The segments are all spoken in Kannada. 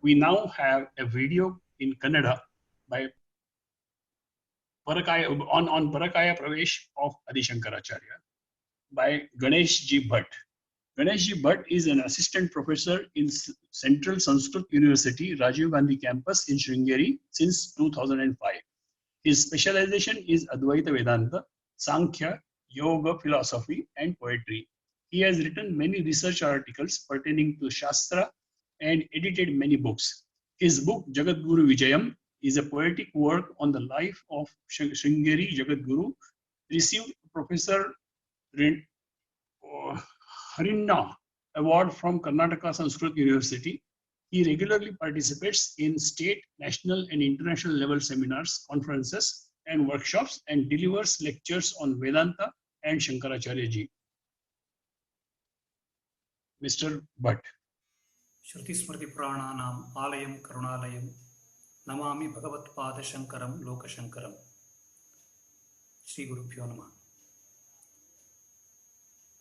we now have a video in Kannada by on Parakaya Pravesh of Adi Shankaracharya by Ganesh G. Bhatt. Ganesh G. Bhatt is an assistant professor in Central Sanskrit University, Rajiv Gandhi campus in Sringeri since 2005. His specialization is Advaita Vedanta, Sankhya, Yoga, philosophy, and poetry. He has written many research articles pertaining to Shastra and edited many books. His book, Jagadguru Vijayam, is a poetic work on the life of Sringeri Jagadguru, received Professor Harinna Award from Karnataka Sanskrit University. He regularly participates in state, national, and international level seminars, conferences, and workshops, and delivers lectures on Vedanta and Shankaracharya ji. Mr. Bhatt. Shruti Smriti Purananam Alayam Karunalayam Namami Bhagavatpada Shankaram Lokashankaram. Shri Gurubhyo Namah.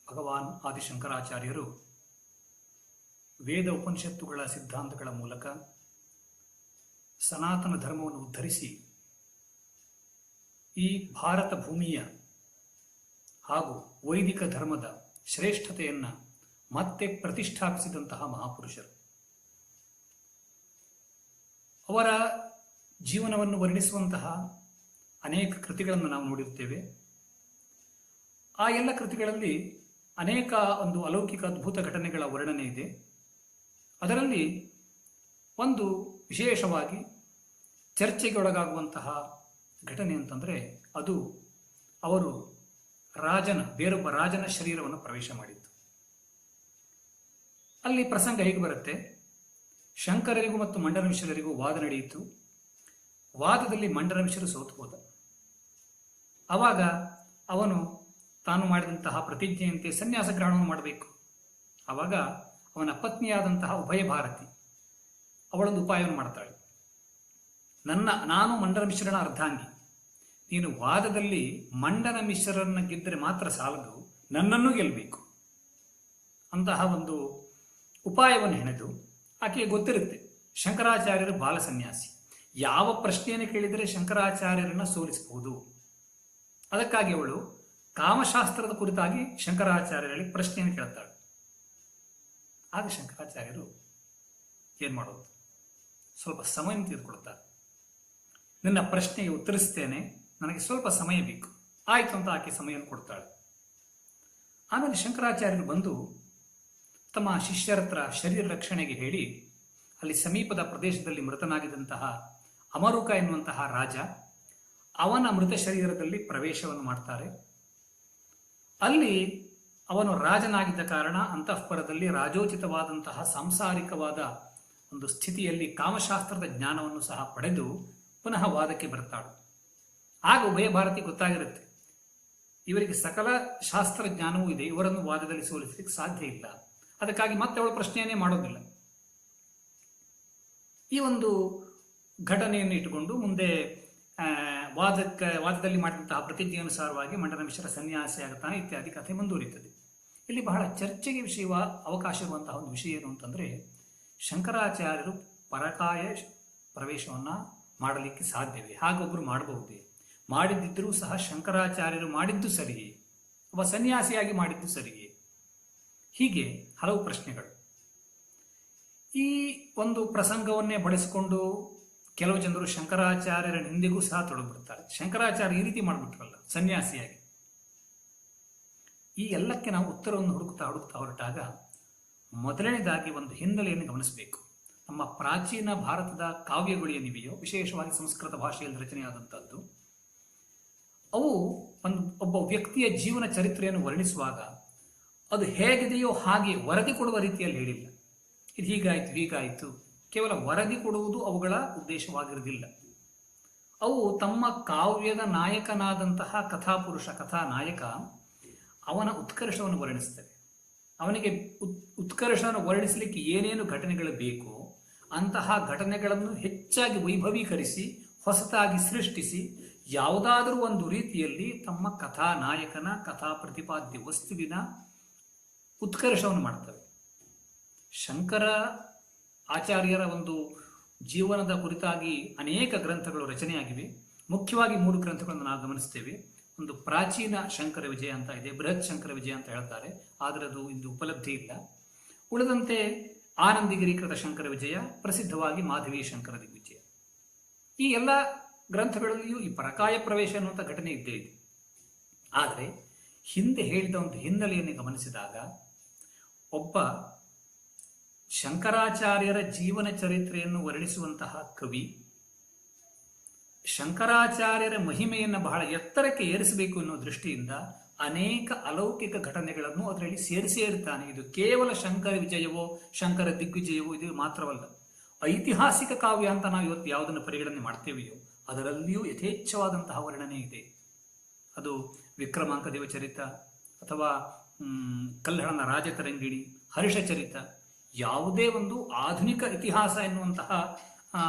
ಭಗವಾನ್ ಆದಿಶಂಕರಾಚಾರ್ಯರು ವೇದ ಉಪನಿಷತ್ತುಗಳ ಸಿದ್ಧಾಂತಗಳ ಮೂಲಕ ಸನಾತನ ಧರ್ಮವನ್ನು ಉದ್ಧರಿಸಿ ಈ ಭಾರತ ಭೂಮಿಯ ಹಾಗೂ ವೈದಿಕ ಧರ್ಮದ ಶ್ರೇಷ್ಠತೆಯನ್ನು ಮತ್ತೆ ಪ್ರತಿಷ್ಠಾಪಿಸಿದಂತಹ ಮಹಾಪುರುಷರು. ಅವರ ಜೀವನವನ್ನು ವರ್ಣಿಸುವಂತಹ ಅನೇಕ ಕೃತಿಗಳನ್ನು ನಾವು ನೋಡಿರ್ತೇವೆ. ಆ ಎಲ್ಲ ಕೃತಿಗಳಲ್ಲಿ ಅನೇಕ ಒಂದು ಅಲೌಕಿಕ ಅದ್ಭುತ ಘಟನೆಗಳ ವರ್ಣನೆ ಇದೆ. ಅದರಲ್ಲಿ ಒಂದು ವಿಶೇಷವಾಗಿ ಚರ್ಚೆಗೆ ಒಳಗಾಗುವಂತಹ ಘಟನೆ ಅಂತಂದರೆ ಅದು ಅವರು ಬೇರೊಬ್ಬ ರಾಜನ ಶರೀರವನ್ನು ಪ್ರವೇಶ ಮಾಡಿದ್ದು. ಅಲ್ಲಿ ಪ್ರಸಂಗ ಹೇಗೆ ಬರುತ್ತೆ, ಶಂಕರರಿಗೂ ಮತ್ತು ಮಂಡನ ಮಿಶ್ರರಿಗೂ ವಾದ ನಡೆಯಿತು. ವಾದದಲ್ಲಿ ಮಂಡನ ಮಿಶ್ರರು ಸೋತು ಹೋದ. ಆವಾಗ ಅವನು ತಾನು ಮಾಡಿದಂತಹ ಪ್ರತಿಜ್ಞೆಯಂತೆ ಸನ್ಯಾಸ ಗ್ರಹಣವನ್ನು ಮಾಡಬೇಕು. ಆವಾಗ ಅವನ ಪತ್ನಿಯಾದಂತಹ ಉಭಯ ಭಾರತಿ ಅವಳೊಂದು ಉಪಾಯವನ್ನು ಮಾಡ್ತಾಳೆ. ನಾನು ಮಂಡನ ಮಿಶ್ರನ ಅರ್ಧಾಂಗಿ, ನೀನು ವಾದದಲ್ಲಿ ಮಂಡನ ಮಿಶ್ರರನ್ನು ಗೆದ್ದರೆ ಮಾತ್ರ ಸಾಲದು, ನನ್ನನ್ನು ಗೆಲ್ಲಬೇಕು ಅಂತಹ ಒಂದು ಉಪಾಯವನ್ನು ಹೆಣೆದು, ಆಕೆಗೆ ಗೊತ್ತಿರುತ್ತೆ ಶಂಕರಾಚಾರ್ಯರು ಬಾಲ ಸನ್ಯಾಸಿ, ಯಾವ ಪ್ರಶ್ನೆಯನ್ನು ಕೇಳಿದರೆ ಶಂಕರಾಚಾರ್ಯರನ್ನು ಸೋಲಿಸಬಹುದು. ಅದಕ್ಕಾಗಿ ಅವಳು ಕಾಮಶಾಸ್ತ್ರದ ಕುರಿತಾಗಿ ಶಂಕರಾಚಾರ್ಯರಲ್ಲಿ ಪ್ರಶ್ನೆಯನ್ನು ಕೇಳ್ತಾಳೆ. ಆಗ ಶಂಕರಾಚಾರ್ಯರು ಏನು ಮಾಡೋದು, ಸ್ವಲ್ಪ ಸಮಯ ತೆಗೆದುಕೊಳ್ತಾರೆ. ನಿನ್ನ ಪ್ರಶ್ನೆಗೆ ಉತ್ತರಿಸ್ತೇನೆ, ನನಗೆ ಸ್ವಲ್ಪ ಸಮಯ ಬೇಕು. ಆಯಿತು ಅಂತ ಆಕೆ ಸಮಯವನ್ನು ಕೊಡ್ತಾಳೆ. ಆಮೇಲೆ ಶಂಕರಾಚಾರ್ಯರು ಬಂದು ತಮ್ಮ ಶಿಷ್ಯರ ಹತ್ರ ಶರೀರ ರಕ್ಷಣೆಗೆ ಹೇಳಿ ಅಲ್ಲಿ ಸಮೀಪದ ಪ್ರದೇಶದಲ್ಲಿ ಮೃತನಾಗಿದ್ದಂತಹ ಅಮರುಕ ಎನ್ನುವಂತಹ ರಾಜ ಅವನ ಮೃತ ಶರೀರದಲ್ಲಿ ಪ್ರವೇಶವನ್ನು ಮಾಡ್ತಾರೆ. ಅಲ್ಲಿ ಅವನು ರಾಜನಾಗಿದ್ದ ಕಾರಣ ಅಂತಃಪುರದಲ್ಲಿ ರಾಜೋಚಿತವಾದಂತಹ ಸಾಂಸಾರಿಕವಾದ ಒಂದು ಸ್ಥಿತಿಯಲ್ಲಿ ಕಾಮಶಾಸ್ತ್ರದ ಜ್ಞಾನವನ್ನು ಸಹ ಪಡೆದು ಪುನಃ ವಾದಕ್ಕೆ ಬರ್ತಾಳು. ಆಗ ಉಭಯ ಭಾರತಿ ಗೊತ್ತಾಗಿರುತ್ತೆ, ಇವರಿಗೆ ಸಕಲ ಶಾಸ್ತ್ರ ಜ್ಞಾನವೂ ಇದೆ, ಇವರನ್ನು ವಾದದಲ್ಲಿ ಸೋಲಿಸಲಿಕ್ಕೆ ಸಾಧ್ಯ ಇಲ್ಲ. ಅದಕ್ಕಾಗಿ ಮತ್ತೆ ಅವಳು ಪ್ರಶ್ನೆಯನ್ನೇ ಮಾಡೋದಿಲ್ಲ. ಈ ಒಂದು ಘಟನೆಯನ್ನು ಇಟ್ಟುಕೊಂಡು ಮುಂದೆ ವಾದದಲ್ಲಿ ಮಾಡಿದಂತಹ ಪ್ರತಿಜ್ಞೆಯನುಸಾರವಾಗಿ ಮಂಡನ ಮಿಶ್ರ ಸನ್ಯಾಸಿ ಆಗುತ್ತಾನೆ ಇತ್ಯಾದಿ ಕಥೆ ಮುಂದುವರಿಯುತ್ತದೆ. ಇಲ್ಲಿ ಬಹಳ ಚರ್ಚೆಗೆ ಅವಕಾಶ ಇರುವಂತಹ ಒಂದು ವಿಷಯ ಏನು ಅಂತಂದರೆ, ಶಂಕರಾಚಾರ್ಯರು ಪರಕಾಯ ಪ್ರವೇಶವನ್ನು ಮಾಡಲಿಕ್ಕೆ ಸಾಧ್ಯವೇ? ಹಾಗೊಬ್ಬರು ಮಾಡಬಹುದೇ? ಮಾಡಿದ್ದರೂ ಸಹ ಶಂಕರಾಚಾರ್ಯರು ಮಾಡಿದ್ದು ಸರಿಯೇ? ಒಬ್ಬ ಸನ್ಯಾಸಿಯಾಗಿ ಮಾಡಿದ್ದು ಸರಿಯೇ? ಹೀಗೆ ಹಲವು ಪ್ರಶ್ನೆಗಳು. ಈ ಒಂದು ಪ್ರಸಂಗವನ್ನೇ ಬಳಸಿಕೊಂಡು ಕೆಲವು ಜನರು ಶಂಕರಾಚಾರ್ಯರ ನಿಂದೆಗೂ ಸಹ ತೊಡಗಿಬಿಡ್ತಾರೆ. ಶಂಕರಾಚಾರ್ಯ ಈ ರೀತಿ ಮಾಡಿಬಿಟ್ರಲ್ಲ ಸನ್ಯಾಸಿಯಾಗಿ. ಈ ಎಲ್ಲಕ್ಕೆ ನಾವು ಉತ್ತರವನ್ನು ಹುಡುಕ್ತಾ ಹೊರಟಾಗ ಮೊದಲನೇದಾಗಿ ಒಂದು ಹಿನ್ನೆಲೆಯನ್ನು ಗಮನಿಸಬೇಕು. ನಮ್ಮ ಪ್ರಾಚೀನ ಭಾರತದ ಕಾವ್ಯಗಳು ಏನಿವೆಯೋ, ವಿಶೇಷವಾಗಿ ಸಂಸ್ಕೃತ ಭಾಷೆಯಲ್ಲಿ ರಚನೆಯಾದಂಥದ್ದು, ಅವು ಒಬ್ಬ ವ್ಯಕ್ತಿಯ ಜೀವನ ಚರಿತ್ರೆಯನ್ನು ವರ್ಣಿಸುವಾಗ ಅದು ಹೇಗಿದೆಯೋ ಹಾಗೆ ವರದಿ ಕೊಡುವ ರೀತಿಯಲ್ಲಿ ಹೇಳಿಲ್ಲ. ಇದು ಹೀಗಾಯಿತು ಕೇವಲ ವರದಿ ಕೊಡುವುದು ಅವುಗಳ ಉದ್ದೇಶವಾಗಿರುವುದಿಲ್ಲ. ಅವು ತಮ್ಮ ಕಾವ್ಯದ ನಾಯಕನಾದಂತಹ ಕಥಾಪುರುಷ ಕಥಾನಾಯಕ ಅವನ ಉತ್ಕರ್ಷವನ್ನು ವರ್ಣಿಸ್ತವೆ. ಅವನಿಗೆ ಉತ್ಕರ್ಷವನ್ನು ವರ್ಣಿಸಲಿಕ್ಕೆ ಏನೇನು ಘಟನೆಗಳು ಬೇಕೋ ಅಂತಹ ಘಟನೆಗಳನ್ನು ಹೆಚ್ಚಾಗಿ ವೈಭವೀಕರಿಸಿ ಹೊಸತಾಗಿ ಸೃಷ್ಟಿಸಿ ಯಾವುದಾದರೂ ಒಂದು ರೀತಿಯಲ್ಲಿ ತಮ್ಮ ಕಥಾನಾಯಕನ ಕಥಾ ಪ್ರತಿಪಾದ್ಯ ವಸ್ತುವಿನ ಉತ್ಕರ್ಷವನ್ನು ಮಾಡ್ತವೆ. ಶಂಕರ ಆಚಾರ್ಯರ ಒಂದು ಜೀವನದ ಕುರಿತಾಗಿ ಅನೇಕ ಗ್ರಂಥಗಳು ರಚನೆಯಾಗಿವೆ. ಮುಖ್ಯವಾಗಿ 3 ಗ್ರಂಥಗಳನ್ನು ನಾವು ಗಮನಿಸ್ತೇವೆ. ಒಂದು ಪ್ರಾಚೀನ ಶಂಕರ ವಿಜಯ ಅಂತ ಇದೆ, ಬೃಹತ್ ಶಂಕರ ವಿಜಯ ಅಂತ ಹೇಳ್ತಾರೆ, ಆದರೆ ಅದು ಇಂದು ಉಪಲಬ್ಧಿ ಇಲ್ಲ. ಉಳಿದಂತೆ ಆನಂದಗಿರೀಕೃತ ಶಂಕರ ವಿಜಯ, ಪ್ರಸಿದ್ಧವಾಗಿ ಮಾಧವಿ ಶಂಕರ ದಿಗ್ವಿಜಯ. ಈ ಎಲ್ಲ ಗ್ರಂಥಗಳಲ್ಲಿಯೂ ಈ ಪರಕಾಯ ಪ್ರವೇಶ ಅನ್ನುವಂಥ ಘಟನೆ ಇದ್ದೇ ಇದೆ. ಆದರೆ ಹಿಂದೆ ಹೇಳಿದ ಒಂದು ಹಿನ್ನೆಲೆಯನ್ನು ಗಮನಿಸಿದಾಗ ಒಬ್ಬ ಶಂಕರಾಚಾರ್ಯರ ಜೀವನ ಚರಿತ್ರೆಯನ್ನು ವರ್ಣಿಸುವಂತಹ ಕವಿ ಶಂಕರಾಚಾರ್ಯರ ಮಹಿಮೆಯನ್ನು ಬಹಳ ಎತ್ತರಕ್ಕೆ ಏರಿಸಬೇಕು ಅನ್ನೋ ದೃಷ್ಟಿಯಿಂದ ಅನೇಕ ಅಲೌಕಿಕ ಘಟನೆಗಳನ್ನು ಅದರಲ್ಲಿ ಸೇರಿಸೇ ಇರ್ತಾನೆ. ಇದು ಕೇವಲ ಶಂಕರ ವಿಜಯವೋ ಶಂಕರ ದಿಗ್ವಿಜಯವೋ ಇದು ಮಾತ್ರವಲ್ಲ. ಐತಿಹಾಸಿಕ ಕಾವ್ಯ ಅಂತ ನಾವು ಇವತ್ತು ಯಾವುದನ್ನು ಪರಿಗಣನೆ ಮಾಡ್ತೇವೆಯೋ ಅದರಲ್ಲಿಯೂ ಯಥೇಚ್ಛವಾದಂತಹ ವರ್ಣನೆ ಇದೆ. ಅದು ವಿಕ್ರಮಾಂಕ ದೇವಚರಿತ ಅಥವಾ ಕಲ್ಹಣನ ರಾಜತರಂಗಿಣಿ, ಹರ್ಷಚರಿತ, ಯಾವುದೇ ಒಂದು ಆಧುನಿಕ ಇತಿಹಾಸ ಎನ್ನುವಂತಹ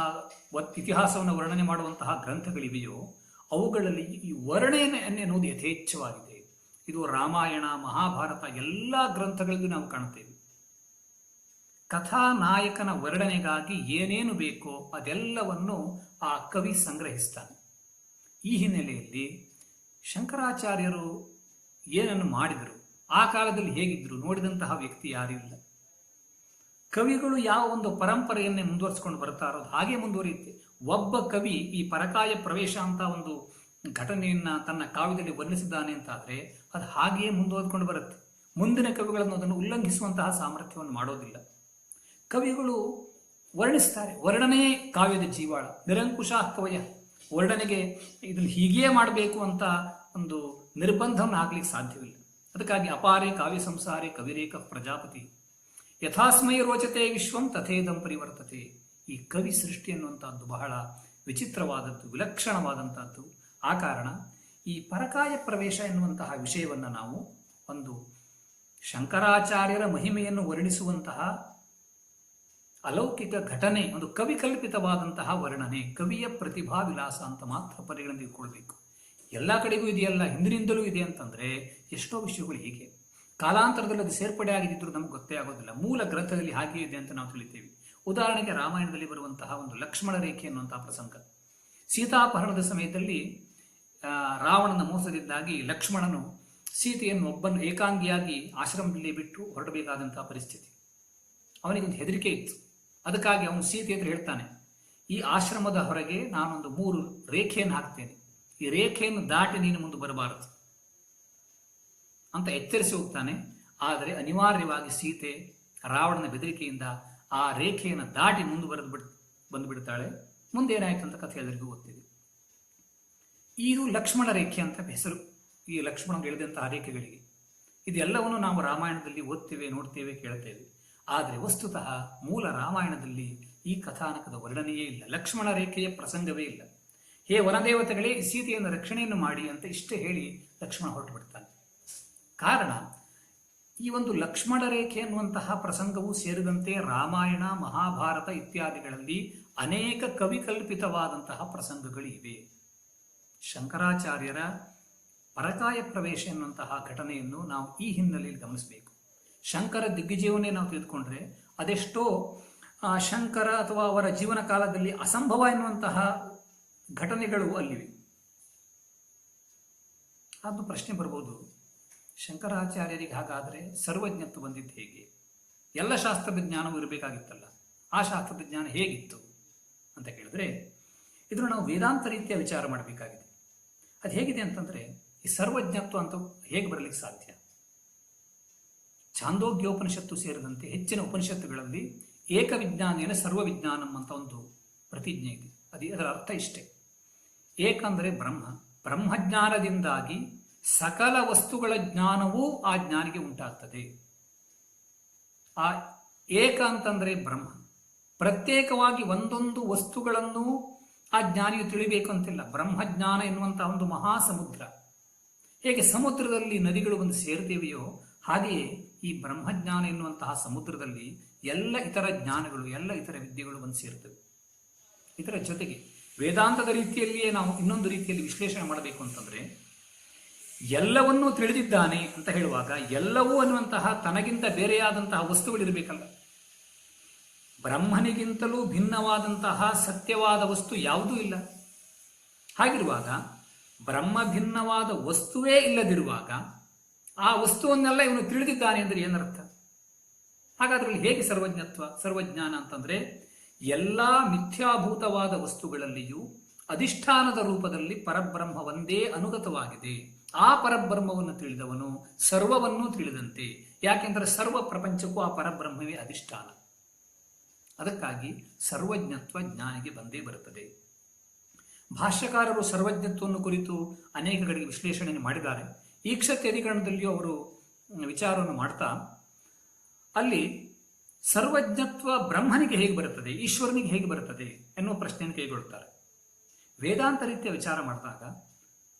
ಇತಿಹಾಸವನ್ನು ವರ್ಣನೆ ಮಾಡುವಂತಹ ಗ್ರಂಥಗಳಿವೆಯೋ ಅವುಗಳಲ್ಲಿ ಈ ವರ್ಣನೆ ಎನ್ನುವುದು ಯಥೇಚ್ಛವಾಗಿದೆ. ಇದು ರಾಮಾಯಣ, ಮಹಾಭಾರತ ಎಲ್ಲ ಗ್ರಂಥಗಳಲ್ಲಿ ನಾವು ಕಾಣುತ್ತೇವೆ. ಕಥಾನಾಯಕನ ವರ್ಣನೆಗಾಗಿ ಏನೇನು ಬೇಕೋ ಅದೆಲ್ಲವನ್ನು ಆ ಕವಿ ಸಂಗ್ರಹಿಸ್ತಾನೆ. ಈ ಹಿನ್ನೆಲೆಯಲ್ಲಿ ಶಂಕರಾಚಾರ್ಯರು ಏನನ್ನು ಮಾಡಿದರು, ಆ ಕಾಲದಲ್ಲಿ ಹೇಗಿದ್ದರು, ನೋಡಿದಂತಹ ವ್ಯಕ್ತಿ ಯಾರಿಲ್ಲ. ಕವಿಗಳು ಯಾವ ಒಂದು ಪರಂಪರೆಯನ್ನೇ ಮುಂದುವರಿಸಿಕೊಂಡು ಬರ್ತಾರೋ ಹಾಗೆ ಮುಂದುವರಿಯುತ್ತೆ. ಒಬ್ಬ ಕವಿ ಈ ಪರಕಾಯ ಪ್ರವೇಶ ಅಂತ ಒಂದು ಘಟನೆಯನ್ನ ತನ್ನ ಕಾವ್ಯದಲ್ಲಿ ವರ್ಣಿಸಿದ್ದಾನೆ ಅಂತಾದರೆ ಅದು ಹಾಗೆಯೇ ಮುಂದುವರೆದುಕೊಂಡು ಬರುತ್ತೆ. ಮುಂದಿನ ಕವಿಗಳನ್ನು ಅದನ್ನು ಉಲ್ಲಂಘಿಸುವಂತಹ ಸಾಮರ್ಥ್ಯವನ್ನು ಮಾಡೋದಿಲ್ಲ. ಕವಿಗಳು ವರ್ಣಿಸ್ತಾರೆ. ವರ್ಣನೆಯೇ ಕಾವ್ಯದ ಜೀವಾಳ. ನಿರಂಕುಶ ಕವಯ ವರ್ಣನೆಗೆ ಇದನ್ನು ಹೀಗೇ ಮಾಡಬೇಕು ಅಂತ ಒಂದು ನಿರ್ಬಂಧವನ್ನು ಹಾಕ್ಲಿಕ್ಕೆ ಸಾಧ್ಯವಿಲ್ಲ. ಅದಕ್ಕಾಗಿ ಅಪಾರೆ ಕಾವ್ಯ ಸಂಸಾರೇ ಕವಿರೇಕ ಪ್ರಜಾಪತಿ ಯಥಾಸ್ಮೈ ರೋಚತೆ ವಿಶ್ವಂ ತಥೇದಂ ಪರಿವರ್ತತೆ. ಈ ಕವಿ ಸೃಷ್ಟಿ ಅನ್ನುವಂಥದ್ದು ಬಹಳ ವಿಚಿತ್ರವಾದದ್ದು, ವಿಲಕ್ಷಣವಾದಂಥದ್ದು. ಆ ಕಾರಣ ಈ ಪರಕಾಯ ಪ್ರವೇಶ ಎನ್ನುವಂತಹ ವಿಷಯವನ್ನು ನಾವು ಒಂದು ಶಂಕರಾಚಾರ್ಯರ ಮಹಿಮೆಯನ್ನು ವರ್ಣಿಸುವಂತಹ ಅಲೌಕಿಕ ಘಟನೆ, ಒಂದು ಕವಿಕಲ್ಪಿತವಾದಂತಹ ವರ್ಣನೆ, ಕವಿಯ ಪ್ರತಿಭಾ ವಿಲಾಸ ಅಂತ ಮಾತ್ರ ಪರಿಗಣಿಸಿಕೊಳ್ಬೇಕು. ಎಲ್ಲ ಕಡೆಗೂ ಇದೆಯಲ್ಲ, ಹಿಂದಿನಿಂದಲೂ ಇದೆ ಅಂತಂದರೆ ಎಷ್ಟೋ ವಿಷಯಗಳು ಹೀಗೆ ಕಾಲಾಂತರದಲ್ಲಿ ಅದು ಸೇರ್ಪಡೆ ಆಗಿದ್ದರೂ ನಮ್ಗೆ ಗೊತ್ತೇ ಆಗೋದಿಲ್ಲ. ಮೂಲ ಗ್ರಂಥದಲ್ಲಿ ಹಾಗೆ ಇದೆ ಅಂತ ನಾವು ತಿಳಿತೇವೆ. ಉದಾಹರಣೆಗೆ ರಾಮಾಯಣದಲ್ಲಿ ಬರುವಂತಹ ಒಂದು ಲಕ್ಷ್ಮಣ ರೇಖೆ ಎನ್ನುವಂತಹ ಪ್ರಸಂಗ. ಸೀತಾಪಹರಣದ ಸಮಯದಲ್ಲಿ ರಾವಣನ ಮೋಸದಿಂದಾಗಿ ಲಕ್ಷ್ಮಣನು ಸೀತೆಯನ್ನು ಒಬ್ಬನು ಏಕಾಂಗಿಯಾಗಿ ಆಶ್ರಮದಲ್ಲಿ ಬಿಟ್ಟು ಹೊರಡಬೇಕಾದಂತಹ ಪರಿಸ್ಥಿತಿ. ಅವನಿಗೊಂದು ಹೆದರಿಕೆ ಇತ್ತು. ಅದಕ್ಕಾಗಿ ಅವನು ಸೀತೆ ಹತ್ರ ಹೇಳ್ತಾನೆ, ಈ ಆಶ್ರಮದ ಹೊರಗೆ ನಾನೊಂದು 3 ರೇಖೆಯನ್ನು ಹಾಕ್ತೇನೆ, ಈ ರೇಖೆಯನ್ನು ದಾಟಿ ನೀನು ಮುಂದೆ ಬರಬಾರದು ಅಂತ ಎಚ್ಚರಿಸಿ ಹೋಗ್ತಾನೆ. ಆದರೆ ಅನಿವಾರ್ಯವಾಗಿ ಸೀತೆ ರಾವಣನ ಬೆದರಿಕೆಯಿಂದ ಆ ರೇಖೆಯನ್ನು ದಾಟಿ ಮುಂದೆ ಬಂದು ಬಿಡ್ತಾಳೆ. ಮುಂದೆ ಏನಾಯ್ತು ಅಂತ ಕಥೆ ಎಲ್ಲರಿಗೂ ಗೊತ್ತಿದೆ. ಇದು ಲಕ್ಷ್ಮಣ ರೇಖೆ ಅಂತ ಹೆಸರು ಈ ಲಕ್ಷ್ಮಣ ಹೇಳಿದಂತಹ ರೇಖೆಗಳಿಗೆ. ಇದೆಲ್ಲವನ್ನು ನಾವು ರಾಮಾಯಣದಲ್ಲಿ ಓದ್ತೇವೆ, ನೋಡ್ತೇವೆ, ಕೇಳ್ತೇವೆ. ಆದರೆ ವಸ್ತುತಃ ಮೂಲ ರಾಮಾಯಣದಲ್ಲಿ ಈ ಕಥಾನಕದ ವರ್ಣನೆಯೇ ಇಲ್ಲ. ಲಕ್ಷ್ಮಣ ರೇಖೆಯ ಪ್ರಸಂಗವೇ ಇಲ್ಲ. ಹೇ ವನದೇವತೆಗಳೇ, ಸೀತೆಯನ್ನು ರಕ್ಷಣೆಯನ್ನು ಮಾಡಿ ಅಂತ ಇಷ್ಟೇ ಹೇಳಿ ಲಕ್ಷ್ಮಣ ಹೊರಟು ಬಿಡ್ತಾನೆ. ಕಾರಣ ಈ ಒಂದು ಲಕ್ಷ್ಮಣ ರೇಖೆ ಅನ್ನುವಂತಹ ಪ್ರಸಂಗವು ಸೇರಿದಂತೆ ರಾಮಾಯಣ, ಮಹಾಭಾರತ ಇತ್ಯಾದಿಗಳಲ್ಲಿ ಅನೇಕ ಕವಿಕಲ್ಪಿತವಾದಂತಹ ಪ್ರಸಂಗಗಳಿವೆ. ಶಂಕರಾಚಾರ್ಯರ ಪರಕಾಯ ಪ್ರವೇಶ ಎನ್ನುವಂತಹ ಘಟನೆಯನ್ನು ನಾವು ಈ ಹಿನ್ನೆಲೆಯಲ್ಲಿ ಗಮನಿಸಬೇಕು. ಶಂಕರ ದಿಗ್ವಿಜಯವನ್ನೇ ನಾವು ತಿಳಿದುಕೊಂಡ್ರೆ ಅದೆಷ್ಟೋ ಶಂಕರ ಅಥವಾ ಅವರ ಜೀವನ ಕಾಲದಲ್ಲಿ ಅಸಂಭವ ಎನ್ನುವಂತಹ ಘಟನೆಗಳು ಅಲ್ಲಿವೆ. ಅದು ಪ್ರಶ್ನೆ ಬರ್ಬೋದು, ಶಂಕರಾಚಾರ್ಯರಿಗೆ ಹಾಗಾದರೆ ಸರ್ವಜ್ಞತ್ವ ಬಂದಿದ್ದು ಹೇಗೆ? ಎಲ್ಲ ಶಾಸ್ತ್ರದ ಜ್ಞಾನವೂ ಇರಬೇಕಾಗಿತ್ತಲ್ಲ, ಆ ಶಾಸ್ತ್ರದ ಜ್ಞಾನ ಹೇಗಿತ್ತು ಅಂತ ಕೇಳಿದ್ರೆ ಇದನ್ನು ನಾವು ವೇದಾಂತ ರೀತಿಯ ವಿಚಾರ ಮಾಡಬೇಕಾಗಿದೆ. ಅದು ಹೇಗಿದೆ ಅಂತಂದರೆ, ಈ ಸರ್ವಜ್ಞತ್ವ ಅಂತ ಹೇಗೆ ಬರಲಿಕ್ಕೆ ಸಾಧ್ಯ? ಛಾಂದೋಗ್ಯೋಪನಿಷತ್ತು ಸೇರಿದಂತೆ ಹೆಚ್ಚಿನ ಉಪನಿಷತ್ತುಗಳಲ್ಲಿ ಏಕವಿಜ್ಞಾನೇನ ಸರ್ವವಿಜ್ಞಾನಂ ಅಂತ ಒಂದು ಪ್ರತಿಜ್ಞೆ ಇದೆ. ಅದರ ಅರ್ಥ ಇಷ್ಟೇ. ಏಕ ಅಂದರೆ ಬ್ರಹ್ಮ, ಬ್ರಹ್ಮಜ್ಞಾನದಿಂದಾಗಿ ಸಕಲ ವಸ್ತುಗಳ ಜ್ಞಾನವೂ ಆ ಜ್ಞಾನಿಗೆ ಉಂಟಾಗ್ತದೆ. ಆ ಏಕ ಅಂತಂದರೆ ಬ್ರಹ್ಮ. ಪ್ರತ್ಯೇಕವಾಗಿ ಒಂದೊಂದು ವಸ್ತುಗಳನ್ನು ಆ ಜ್ಞಾನಿಯು ತಿಳಿಬೇಕು ಅಂತಿಲ್ಲ. ಬ್ರಹ್ಮಜ್ಞಾನ ಎನ್ನುವಂತಹ ಒಂದು ಮಹಾಸಮುದ್ರ. ಹೇಗೆ ಸಮುದ್ರದಲ್ಲಿ ನದಿಗಳು ಬಂದು ಸೇರ್ತೇವೆಯೋ ಹಾಗೆಯೇ ಈ ಬ್ರಹ್ಮಜ್ಞಾನ ಎನ್ನುವಂತಹ ಸಮುದ್ರದಲ್ಲಿ ಎಲ್ಲ ಇತರ ಜ್ಞಾನಗಳು, ಎಲ್ಲ ಇತರ ವಿದ್ಯೆಗಳು ಬಂದು ಸೇರ್ತವೆ. ಇದರ ಜೊತೆಗೆ ವೇದಾಂತದ ರೀತಿಯಲ್ಲಿಯೇ ನಾವು ಇನ್ನೊಂದು ರೀತಿಯಲ್ಲಿ ವಿಶ್ಲೇಷಣೆ ಮಾಡಬೇಕು ಅಂತಂದರೆ, ಎಲ್ಲವನ್ನೂ ತಿಳಿದಿದ್ದಾನೆ ಅಂತ ಹೇಳುವಾಗ ಎಲ್ಲವೂ ಅನ್ನುವಂತಹ ತನಗಿಂತ ಬೇರೆಯಾದಂತಹ ವಸ್ತುಗಳಿರಬೇಕಲ್ಲ. ಬ್ರಹ್ಮನಿಗಿಂತಲೂ ಭಿನ್ನವಾದಂತಹ ಸತ್ಯವಾದ ವಸ್ತು ಯಾವುದೂ ಇಲ್ಲ. ಹಾಗಿರುವಾಗ ಬ್ರಹ್ಮ ಭಿನ್ನವಾದ ವಸ್ತುವೇ ಇಲ್ಲದಿರುವಾಗ ಆ ವಸ್ತುವನ್ನೆಲ್ಲ ಇವನು ತಿಳಿದಿದ್ದಾನೆ ಅಂದರೆ ಏನರ್ಥ? ಹಾಗಾದ್ರೆ ಹೇಗೆ ಸರ್ವಜ್ಞಾನ ಅಂತಂದ್ರೆ ಎಲ್ಲ ಮಿಥ್ಯಾಭೂತವಾದ ವಸ್ತುಗಳಲ್ಲಿಯೂ ಅಧಿಷ್ಠಾನದ ರೂಪದಲ್ಲಿ ಪರಬ್ರಹ್ಮ ಒಂದೇ ಅನುಗತವಾಗಿದೆ. ಆ ಪರಬ್ರಹ್ಮವನ್ನು ತಿಳಿದವನು ಸರ್ವವನ್ನೂ ತಿಳಿದಂತೆ. ಯಾಕೆಂದರೆ ಸರ್ವ ಪ್ರಪಂಚಕ್ಕೂ ಆ ಪರಬ್ರಹ್ಮವೇ ಅಧಿಷ್ಠಾನ. ಅದಕ್ಕಾಗಿ ಸರ್ವಜ್ಞತ್ವ ಜ್ಞಾನಿಗೆ ಬಂದೇ ಬರುತ್ತದೆ. ಭಾಷ್ಯಕಾರರು ಸರ್ವಜ್ಞತ್ವವನ್ನು ಕುರಿತು ಅನೇಕ ಕಡೆಗೆ ವಿಶ್ಲೇಷಣೆ ಮಾಡಿದ್ದಾರೆ. ಈಕ್ಷತ್ಯಧಿಕರಣದಲ್ಲಿಯೂ ಅವರು ವಿಚಾರವನ್ನು ಮಾಡ್ತಾ ಅಲ್ಲಿ ಸರ್ವಜ್ಞತ್ವ ಬ್ರಹ್ಮನಿಗೆ ಹೇಗೆ ಬರುತ್ತದೆ, ಈಶ್ವರನಿಗೆ ಹೇಗೆ ಬರುತ್ತದೆ ಎನ್ನುವ ಪ್ರಶ್ನೆಯನ್ನು ಕೈಗೊಳ್ಳುತ್ತಾರೆ. ವೇದಾಂತ ರೀತಿಯ ವಿಚಾರ ಮಾಡಿದಾಗ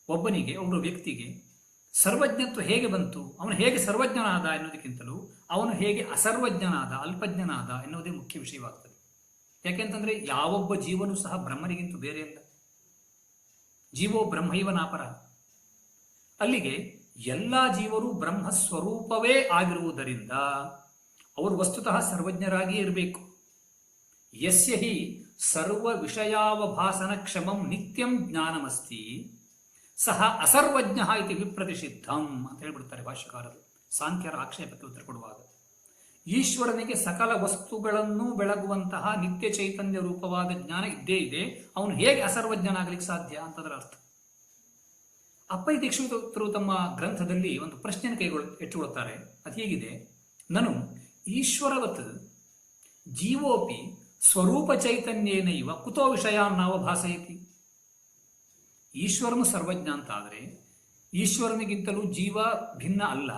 ಒಬ್ಬ ವ್ಯಕ್ತಿಗೆ ಸರ್ವಜ್ಞತ್ವ ಹೇಗೆ ಬಂತು, ಅವನು ಹೇಗೆ ಸರ್ವಜ್ಞನಾದ ಎನ್ನುವುದಕ್ಕಿಂತಲೂ ಅವನು ಹೇಗೆ ಅಸರ್ವಜ್ಞನಾದ, ಅಲ್ಪಜ್ಞನಾದ ಎನ್ನುವುದೇ ಮುಖ್ಯ ವಿಷಯವಾಗ್ತದೆ. ಯಾಕೆಂತಂದ್ರೆ ಯಾವೊಬ್ಬ ಜೀವನೂ ಸಹ ಬ್ರಹ್ಮನಿಗಿಂತ ಬೇರೆ ಅಲ್ಲ. ಜೀವೋ ಬ್ರಹ್ಮೈವನಾಪರ. ಅಲ್ಲಿಗೆ ಎಲ್ಲ ಜೀವರು ಬ್ರಹ್ಮ ಸ್ವರೂಪವೇ ಆಗಿರುವುದರಿಂದ ಅವರು ವಸ್ತುತಃ ಸರ್ವಜ್ಞರಾಗಿಯೇ ಇರಬೇಕು. ಯಸ್ಯ ಹಿ ಸರ್ವ ವಿಷಯಾವಭಾಸನ ಕ್ಷಮಂ ನಿತ್ಯಂ ಜ್ಞಾನಮಸ್ತಿ ಸಹ ಅಸರ್ವಜ್ಞ ಇತಿ ವಿಪ್ರತಿಷಿದ್ಧಂ ಅಂತ ಹೇಳ್ಬಿಡ್ತಾರೆ ಭಾಷ್ಯಕಾರರು ಸಾಂಖ್ಯರ ಆಕ್ಷೇಪಕ್ಕೆ ಉತ್ತರ ಕೊಡುವಾಗ. ಈಶ್ವರನಿಗೆ ಸಕಲ ವಸ್ತುಗಳನ್ನು ಬೆಳಗುವಂತಹ ನಿತ್ಯ ಚೈತನ್ಯ ರೂಪವಾದ ಜ್ಞಾನ ಇದ್ದೇ ಇದೆ. ಅವನು ಹೇಗೆ ಅಸರ್ವಜ್ಞನಾಗಲಿಕ್ಕೆ ಸಾಧ್ಯ ಅಂತದರ ಅರ್ಥ. ಅಪ್ಪೈ ದೀಕ್ಷಿತರು ತಮ್ಮ ಗ್ರಂಥದಲ್ಲಿ ಒಂದು ಪ್ರಶ್ನೆಯನ್ನು ಇಟ್ಟುಕೊಳ್ಳುತ್ತಾರೆ. ಅದು ಹೀಗಿದೆ: ನನು ಈಶ್ವರವತ್ ಜೀವೋಪಿ ಸ್ವರೂಪ ಚೈತನ್ಯೇನೈವ ಕುತೋ ವಿಷಯಾನ್ನಾವಭಾಸಯತಿ. ಈಶ್ವರನು ಸರ್ವಜ್ಞ ಅಂತಾದರೆ ಈಶ್ವರನಿಗಿಂತಲೂ ಜೀವ ಭಿನ್ನ ಅಲ್ಲ.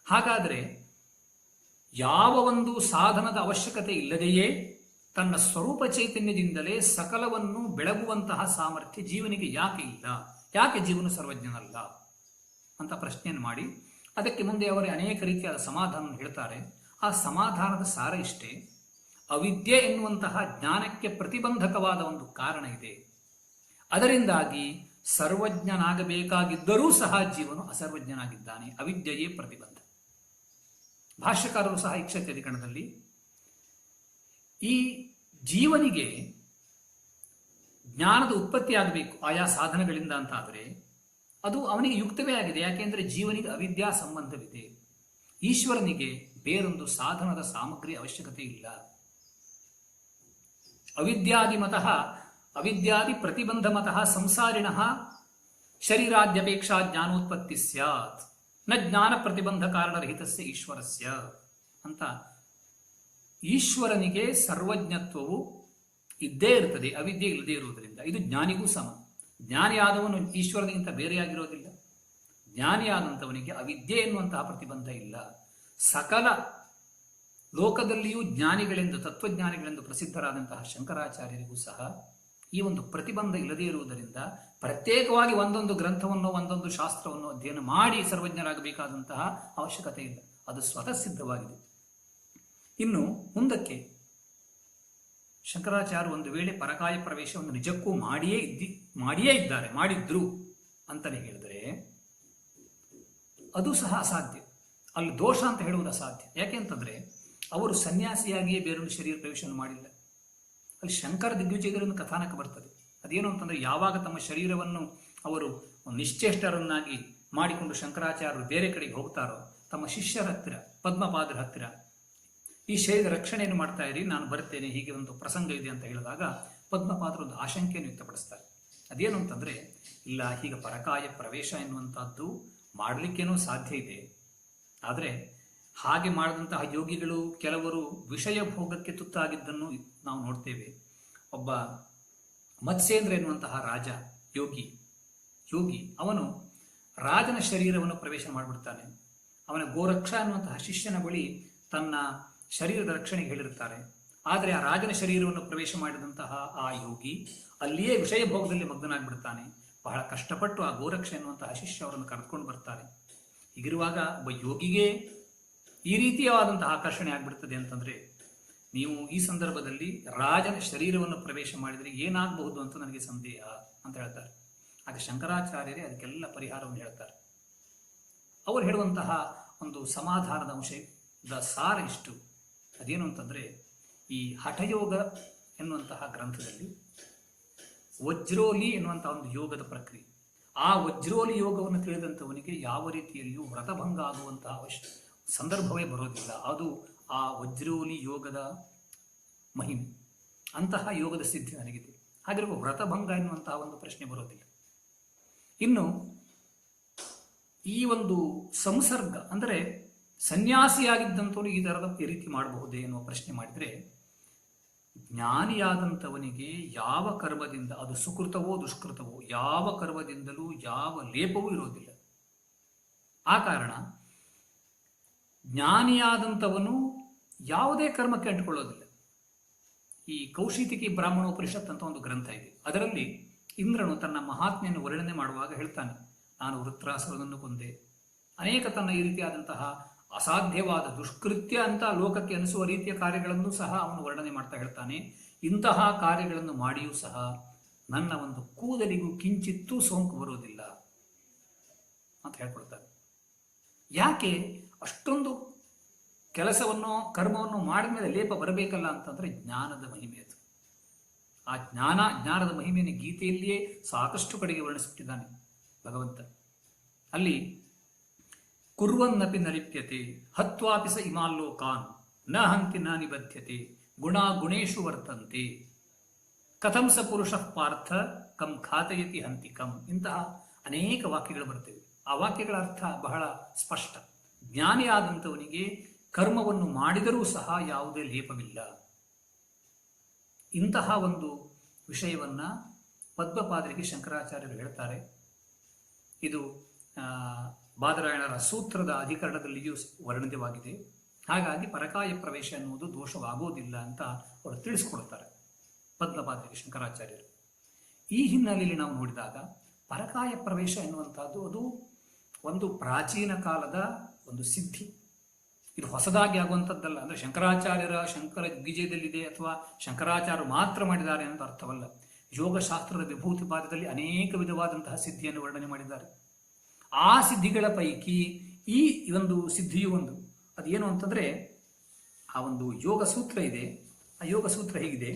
ಹಾಗಾದರೆ ಯಾವ ಒಂದು ಸಾಧನದ ಅವಶ್ಯಕತೆ ಇಲ್ಲದೆಯೇ ತನ್ನ ಸ್ವರೂಪ ಚೈತನ್ಯದಿಂದಲೇ ಸಕಲವನ್ನು ಬೆಳಗುವಂತಹ ಸಾಮರ್ಥ್ಯ ಜೀವನಿಗೆ ಯಾಕೆ ಇಲ್ಲ? ಯಾಕೆ ಜೀವನು ಸರ್ವಜ್ಞನಲ್ಲ ಅಂತ ಪ್ರಶ್ನೆಯನ್ನು ಮಾಡಿ ಅದಕ್ಕೆ ಮುಂದೆ ಅವರು ಅನೇಕ ರೀತಿಯಾದ ಸಮಾಧಾನ ಹೇಳ್ತಾರೆ. ಆ ಸಮಾಧಾನದ ಸಾರ ಇಷ್ಟೇ: ಅವಿದ್ಯೆ ಎನ್ನುವಂತಹ ಜ್ಞಾನಕ್ಕೆ ಪ್ರತಿಬಂಧಕವಾದ ಒಂದು ಕಾರಣ ಇದೆ. ಅದರಿಂದಾಗಿ ಸರ್ವಜ್ಞನಾಗಬೇಕಾಗಿದ್ದರೂ ಸಹ ಜೀವನು ಅಸರ್ವಜ್ಞನಾಗಿದ್ದಾನೆ. ಅವಿದ್ಯೆಯೇ ಪ್ರತಿಬಂಧ. ಭಾಷ್ಯಕಾರರು ಸಹ ಈಕ್ಷತ್ಯಧಿಕರಣದಲ್ಲಿ ಈ ಜೀವನಿಗೆ ಜ್ಞಾನದ ಉತ್ಪತ್ತಿಯಾಗಬೇಕು ಆಯಾ ಸಾಧನಗಳಿಂದ ಅಂತಾದರೆ ಅದು ಅವನಿಗೆ ಯುಕ್ತವೇ ಆಗಿದೆ. ಯಾಕೆಂದರೆ ಜೀವನಿಗೆ ಅವಿದ್ಯಾ ಸಂಬಂಧವಿದೆ. ಈಶ್ವರನಿಗೆ ಬೇರೊಂದು ಸಾಧನದ ಸಾಮಗ್ರಿ ಅವಶ್ಯಕತೆ ಇಲ್ಲ. ಅವಿದ್ಯಾದಿ ಪ್ರತಿಬಂಧ ಮತಃ ಸಂಸಾರಿಣಃ ಶರೀರಾದ್ಯಪೇಕ್ಷಾ ಜ್ಞಾನೋತ್ಪತ್ತಿ ಸ್ಯಾತ್ ನ ಜ್ಞಾನ ಪ್ರತಿಬಂಧ ಕಾರಣರಹಿತಸ್ಯ ಈಶ್ವರಸ್ಯ ಅಂತ. ಈಶ್ವರನಿಗೆ ಸರ್ವಜ್ಞತ್ವವು ಇದ್ದೇ ಇರ್ತದೆ, ಅವಿದ್ಯೆ ಇಲ್ಲದೇ ಇರುವುದರಿಂದ. ಇದು ಜ್ಞಾನಿಗೂ ಸಮ. ಜ್ಞಾನಿಯಾದವನು ಈಶ್ವರನಿಗಿಂತ ಬೇರೆಯಾಗಿರೋದಿಲ್ಲ. ಜ್ಞಾನಿಯಾದಂಥವನಿಗೆ ಅವಿದ್ಯೆ ಎನ್ನುವಂತಹ ಪ್ರತಿಬಂಧ ಇಲ್ಲ. ಸಕಲ ಲೋಕದಲ್ಲಿಯೂ ಜ್ಞಾನಿಗಳೆಂದು, ತತ್ವಜ್ಞಾನಿಗಳೆಂದು ಪ್ರಸಿದ್ಧರಾದಂತಹ ಶಂಕರಾಚಾರ್ಯರಿಗೂ ಸಹ ಈ ಒಂದು ಪ್ರತಿಬಂಧ ಇಲ್ಲದೇ ಇರುವುದರಿಂದ ಪ್ರತ್ಯೇಕವಾಗಿ ಒಂದೊಂದು ಗ್ರಂಥವನ್ನು, ಒಂದೊಂದು ಶಾಸ್ತ್ರವನ್ನು ಅಧ್ಯಯನ ಮಾಡಿ ಸರ್ವಜ್ಞರಾಗಬೇಕಾದಂತಹ ಅವಶ್ಯಕತೆ ಇಲ್ಲ. ಅದು ಸ್ವತಃ ಸಿದ್ಧವಾಗಿದೆ. ಇನ್ನು ಮುಂದಕ್ಕೆ ಶಂಕರಾಚಾರ್ಯ ಒಂದು ವೇಳೆ ಪರಕಾಯ ಪ್ರವೇಶವನ್ನು ನಿಜಕ್ಕೂ ಮಾಡಿದ್ರು ಅಂತಲೇ ಹೇಳಿದರೆ ಅದು ಸಹ ಅಸಾಧ್ಯ. ಅಲ್ಲಿ ದೋಷ ಅಂತ ಹೇಳುವುದು ಅಸಾಧ್ಯ. ಯಾಕೆಂತಂದ್ರೆ ಅವರು ಸನ್ಯಾಸಿಯಾಗಿಯೇ ಬೇರೊಂದು ಶರೀರ ಪ್ರವೇಶವನ್ನು ಮಾಡಿಲ್ಲ. ಅಲ್ಲಿ ಶಂಕರ ದಿಗ್ವಿಜಯದಲ್ಲಿ ಕಥಾನಕ ಬರ್ತದೆ. ಅದೇನು ಅಂತಂದ್ರೆ ಯಾವಾಗ ತಮ್ಮ ಶರೀರವನ್ನು ಅವರು ನಿಶ್ಚೇಷ್ಟರನ್ನಾಗಿ ಮಾಡಿಕೊಂಡು ಶಂಕರಾಚಾರ್ಯರು ಬೇರೆ ಕಡೆಗೆ ಹೋಗ್ತಾರೋ ತಮ್ಮ ಶಿಷ್ಯರ ಹತ್ತಿರ, ಪದ್ಮಪಾದರ ಹತ್ತಿರ ಈ ಶರೀರ ರಕ್ಷಣೆಯನ್ನು ಮಾಡ್ತಾ ಇರಿ, ನಾನು ಬರ್ತೇನೆ, ಹೀಗೆ ಒಂದು ಪ್ರಸಂಗ ಇದೆ ಅಂತ ಹೇಳಿದಾಗ ಪದ್ಮಪಾದರು ಒಂದು ಆಶಂಕೆಯನ್ನು ವ್ಯಕ್ತಪಡಿಸ್ತಾರೆ. ಅದೇನು ಅಂತಂದ್ರೆ, ಇಲ್ಲ, ಹೀಗೆ ಪರಕಾಯ ಪ್ರವೇಶ ಎನ್ನುವಂಥದ್ದು ಮಾಡಲಿಕ್ಕೇನೋ ಸಾಧ್ಯ ಇದೆ. ಆದರೆ ಹಾಗೆ ಮಾಡಿದಂತಹ ಯೋಗಿಗಳು ಕೆಲವರು ವಿಷಯ ಭೋಗಕ್ಕೆ ತುತ್ತಾಗಿದ್ದನ್ನು ನಾವು ನೋಡ್ತೇವೆ. ಒಬ್ಬ ಮತ್ಸ್ಯೇಂದ್ರ ಎನ್ನುವಂತಹ ರಾಜ, ಯೋಗಿ ಅವನು ರಾಜನ ಶರೀರವನ್ನು ಪ್ರವೇಶ ಮಾಡಿಬಿಡ್ತಾನೆ. ಅವನ ಗೋರಕ್ಷ ಎನ್ನುವಂತಹ ಶಿಷ್ಯನ ಬಳಿ ತನ್ನ ಶರೀರದ ರಕ್ಷಣೆಗೆ ಹೇಳಿರುತ್ತಾರೆ. ಆದರೆ ಆ ರಾಜನ ಶರೀರವನ್ನು ಪ್ರವೇಶ ಮಾಡಿದಂತಹ ಆ ಯೋಗಿ ಅಲ್ಲಿಯೇ ವಿಷಯ ಭೋಗದಲ್ಲಿ ಮಗ್ನಾಗ್ಬಿಡ್ತಾನೆ. ಬಹಳ ಕಷ್ಟಪಟ್ಟು ಆ ಗೋರಕ್ಷ ಎನ್ನುವಂತಹ ಶಿಷ್ಯ ಅವರನ್ನು ಕರೆದುಕೊಂಡು ಬರ್ತಾರೆ. ಹೀಗಿರುವಾಗ ಒಬ್ಬ ಯೋಗಿಗೆ ಈ ರೀತಿಯಾದಂತಹ ಆಕರ್ಷಣೆ ಆಗ್ಬಿಡ್ತದೆ ಅಂತಂದ್ರೆ, ನೀವು ಈ ಸಂದರ್ಭದಲ್ಲಿ ರಾಜನ ಶರೀರವನ್ನು ಪ್ರವೇಶ ಮಾಡಿದರೆ ಏನಾಗಬಹುದು ಅಂತ ನನಗೆ ಸಂದೇಹ ಅಂತ ಹೇಳ್ತಾರೆ. ಆಗ ಶಂಕರಾಚಾರ್ಯರೇ ಅದಕ್ಕೆಲ್ಲ ಪರಿಹಾರವನ್ನು ಹೇಳ್ತಾರೆ. ಅವರು ಹೇಳುವಂತಹ ಒಂದು ಸಮಾಧಾನದ ಅಂಶದ ಸಾರ ಇಷ್ಟು. ಅದೇನು ಅಂತಂದ್ರೆ, ಈ ಹಠಯೋಗ ಎನ್ನುವಂತಹ ಗ್ರಂಥದಲ್ಲಿ ವಜ್ರೋಲಿ ಎನ್ನುವಂತಹ ಒಂದು ಯೋಗದ ಪ್ರಕ್ರಿಯೆ, ಆ ವಜ್ರೋಲಿ ಯೋಗವನ್ನು ತಿಳಿದಂಥವನಿಗೆ ಯಾವ ರೀತಿಯಲ್ಲಿಯೂ ವ್ರತಭಂಗ ಆಗುವಂತಹ ಸಂದರ್ಭವೇ ಬರೋದಿಲ್ಲ. ಅದು ಆ ವಜ್ರೋಲಿ ಯೋಗದ ಮಹಿಮೆ. ಅಂತಹ ಯೋಗದ ಸಿದ್ಧಿ ನನಗಿದೆ. ಹಾಗಿರುವ ವ್ರತಭಂಗ ಎನ್ನುವಂತಹ ಒಂದು ಪ್ರಶ್ನೆ ಬರೋದಿಲ್ಲ. ಇನ್ನು ಈ ಒಂದು ಸಂಸರ್ಗ ಅಂದರೆ ಸನ್ಯಾಸಿಯಾಗಿದ್ದಂಥವನು ಈ ಥರದ ರೀತಿ ಮಾಡಬಹುದೇ ಎನ್ನುವ ಪ್ರಶ್ನೆ ಮಾಡಿದರೆ, ಜ್ಞಾನಿಯಾದಂಥವನಿಗೆ ಯಾವ ಕರ್ಮದಿಂದ, ಅದು ಸುಕೃತವೋ ದುಷ್ಕೃತವೋ, ಯಾವ ಕರ್ಮದಿಂದಲೂ ಯಾವ ಲೇಪವೂ ಇರೋದಿಲ್ಲ. ಆ ಕಾರಣ ಜ್ಞಾನಿಯಾದಂಥವನು ಯಾವುದೇ ಕರ್ಮಕ್ಕೆ ಅಂಟಿಕೊಳ್ಳೋದಿಲ್ಲ. ಈ ಕೌಶಿತಿಕಿ ಬ್ರಾಹ್ಮಣೋಪನಿಷತ್ ಅಂತ ಒಂದು ಗ್ರಂಥ ಇದೆ. ಅದರಲ್ಲಿ ಇಂದ್ರನು ತನ್ನ ಮಹಾತ್ಮೆಯನ್ನು ವರ್ಣನೆ ಮಾಡುವಾಗ ಹೇಳ್ತಾನೆ, ನಾನು ವೃತ್ರಾಸುರನನ್ನು ಕೊಂದೆ, ಅನೇಕ ತನ್ನ ಈ ರೀತಿಯಾದಂತಹ ಅಸಾಧ್ಯವಾದ ದುಷ್ಕೃತ್ಯ ಅಂತ ಲೋಕಕ್ಕೆ ಅನಿಸುವ ರೀತಿಯ ಕಾರ್ಯಗಳನ್ನು ಸಹ ಅವನು ವರ್ಣನೆ ಮಾಡ್ತಾ ಹೇಳ್ತಾನೆ. ಇಂತಹ ಕಾರ್ಯಗಳನ್ನು ಮಾಡಿಯೂ ಸಹ ನನ್ನ ಒಂದು ಕೂದಲಿಗೂ ಕಿಂಚಿತ್ತೂ ಸೋಂಕು ಬರುವುದಿಲ್ಲ ಅಂತ ಹೇಳ್ಕೊಳ್ತಾನೆ. ಯಾಕೆ ಅಷ್ಟೊಂದು ಕೆಲಸವನ್ನು ಕರ್ಮವನ್ನು ಮಾಡಿದ ಮೇಲೆ ಲೇಪ ಬರಬೇಕಲ್ಲ ಅಂತಂದ್ರೆ ಜ್ಞಾನದ ಮಹಿಮೆ ಅದು. ಆ ಜ್ಞಾನದ ಮಹಿಮೆಯನ್ನು ಗೀತೆಯಲ್ಲಿಯೇ ಸಾಕಷ್ಟು ಕಡೆಗೆ ವರ್ಣಿಸ್ಬಿಟ್ಟಿದ್ದಾನೆ ಭಗವಂತ. ಅಲ್ಲಿ ಕುರ್ವನ್ನಪಿ ನಲಿಪ್ಯತೆ ಹತ್ವಾಪಿ ಸ ಇಮಾಲ್ಲೋಕಾನ್ ನ ಹಂತಿ ನ ನಿಬಧ್ಯತೆ ಗುಣೇಶು ವರ್ತಂತೆ ಕಥಂ ಸ ಪುರುಷ ಪಾರ್ಥ ಕಂ ಖಾತಯತಿ ಹಂತಿಕಂ. ಇಂತಹ ಅನೇಕ ವಾಕ್ಯಗಳು ಬರ್ತವೆ. ಆ ವಾಕ್ಯಗಳ ಅರ್ಥ ಬಹಳ ಸ್ಪಷ್ಟ. ಜ್ಞಾನಿಯಾದಂಥವನಿಗೆ ಕರ್ಮವನ್ನು ಮಾಡಿದರೂ ಸಹ ಯಾವುದೇ ಲೇಪವಿಲ್ಲ. ಇಂತಹ ಒಂದು ವಿಷಯವನ್ನ ಪದ್ಮಪಾದರಿಗೆ ಶಂಕರಾಚಾರ್ಯರು ಹೇಳ್ತಾರೆ. ಇದು ಬಾದರಾಯಣರ ಸೂತ್ರದ ಅಧಿಕರಣದಲ್ಲಿಯೂ ವರ್ಣಿತವಾಗಿದೆ. ಹಾಗಾಗಿ ಪರಕಾಯ ಪ್ರವೇಶ ಅನ್ನುವುದು ದೋಷವಾಗೋದಿಲ್ಲ ಅಂತ ಅವರು ತಿಳಿಸ್ಕೊಡ್ತಾರೆ ಪದ್ಮಪಾದರಿಗೆ ಶಂಕರಾಚಾರ್ಯರು. ಈ ಹಿನ್ನೆಲೆಯಲ್ಲಿ ನಾವು ನೋಡಿದಾಗ ಪರಕಾಯ ಪ್ರವೇಶ ಎನ್ನುವಂಥದ್ದು ಅದು ಒಂದು ಪ್ರಾಚೀನ ಕಾಲದ ಒಂದು ಸಿದ್ಧಿ. ಇದು ಹೊಸದಾಗಿ ಆಗುವಂಥದ್ದಲ್ಲ. ಅಂದರೆ ಶಂಕರ ದಿಗ್ವಿಜಯದಲ್ಲಿದೆ ಅಥವಾ ಶಂಕರಾಚಾರ್ಯರು ಮಾತ್ರ ಮಾಡಿದ್ದಾರೆ ಅಂತ ಅರ್ಥವಲ್ಲ. ಯೋಗಶಾಸ್ತ್ರದ ವಿಭೂತಿ ಪಾದದಲ್ಲಿ ಅನೇಕ ವಿಧವಾದಂತಹ ಸಿದ್ಧಿಯನ್ನು ವರ್ಣನೆ ಮಾಡಿದ್ದಾರೆ. ಆ ಸಿದ್ಧಿಗಳ ಪೈಕಿ ಈ ಒಂದು ಸಿದ್ಧಿಯು ಒಂದು. ಅದೇನು ಅಂತಂದ್ರೆ ಆ ಒಂದು ಯೋಗ ಸೂತ್ರ ಇದೆ. ಆ ಯೋಗ ಸೂತ್ರ ಹೀಗಿದೆ: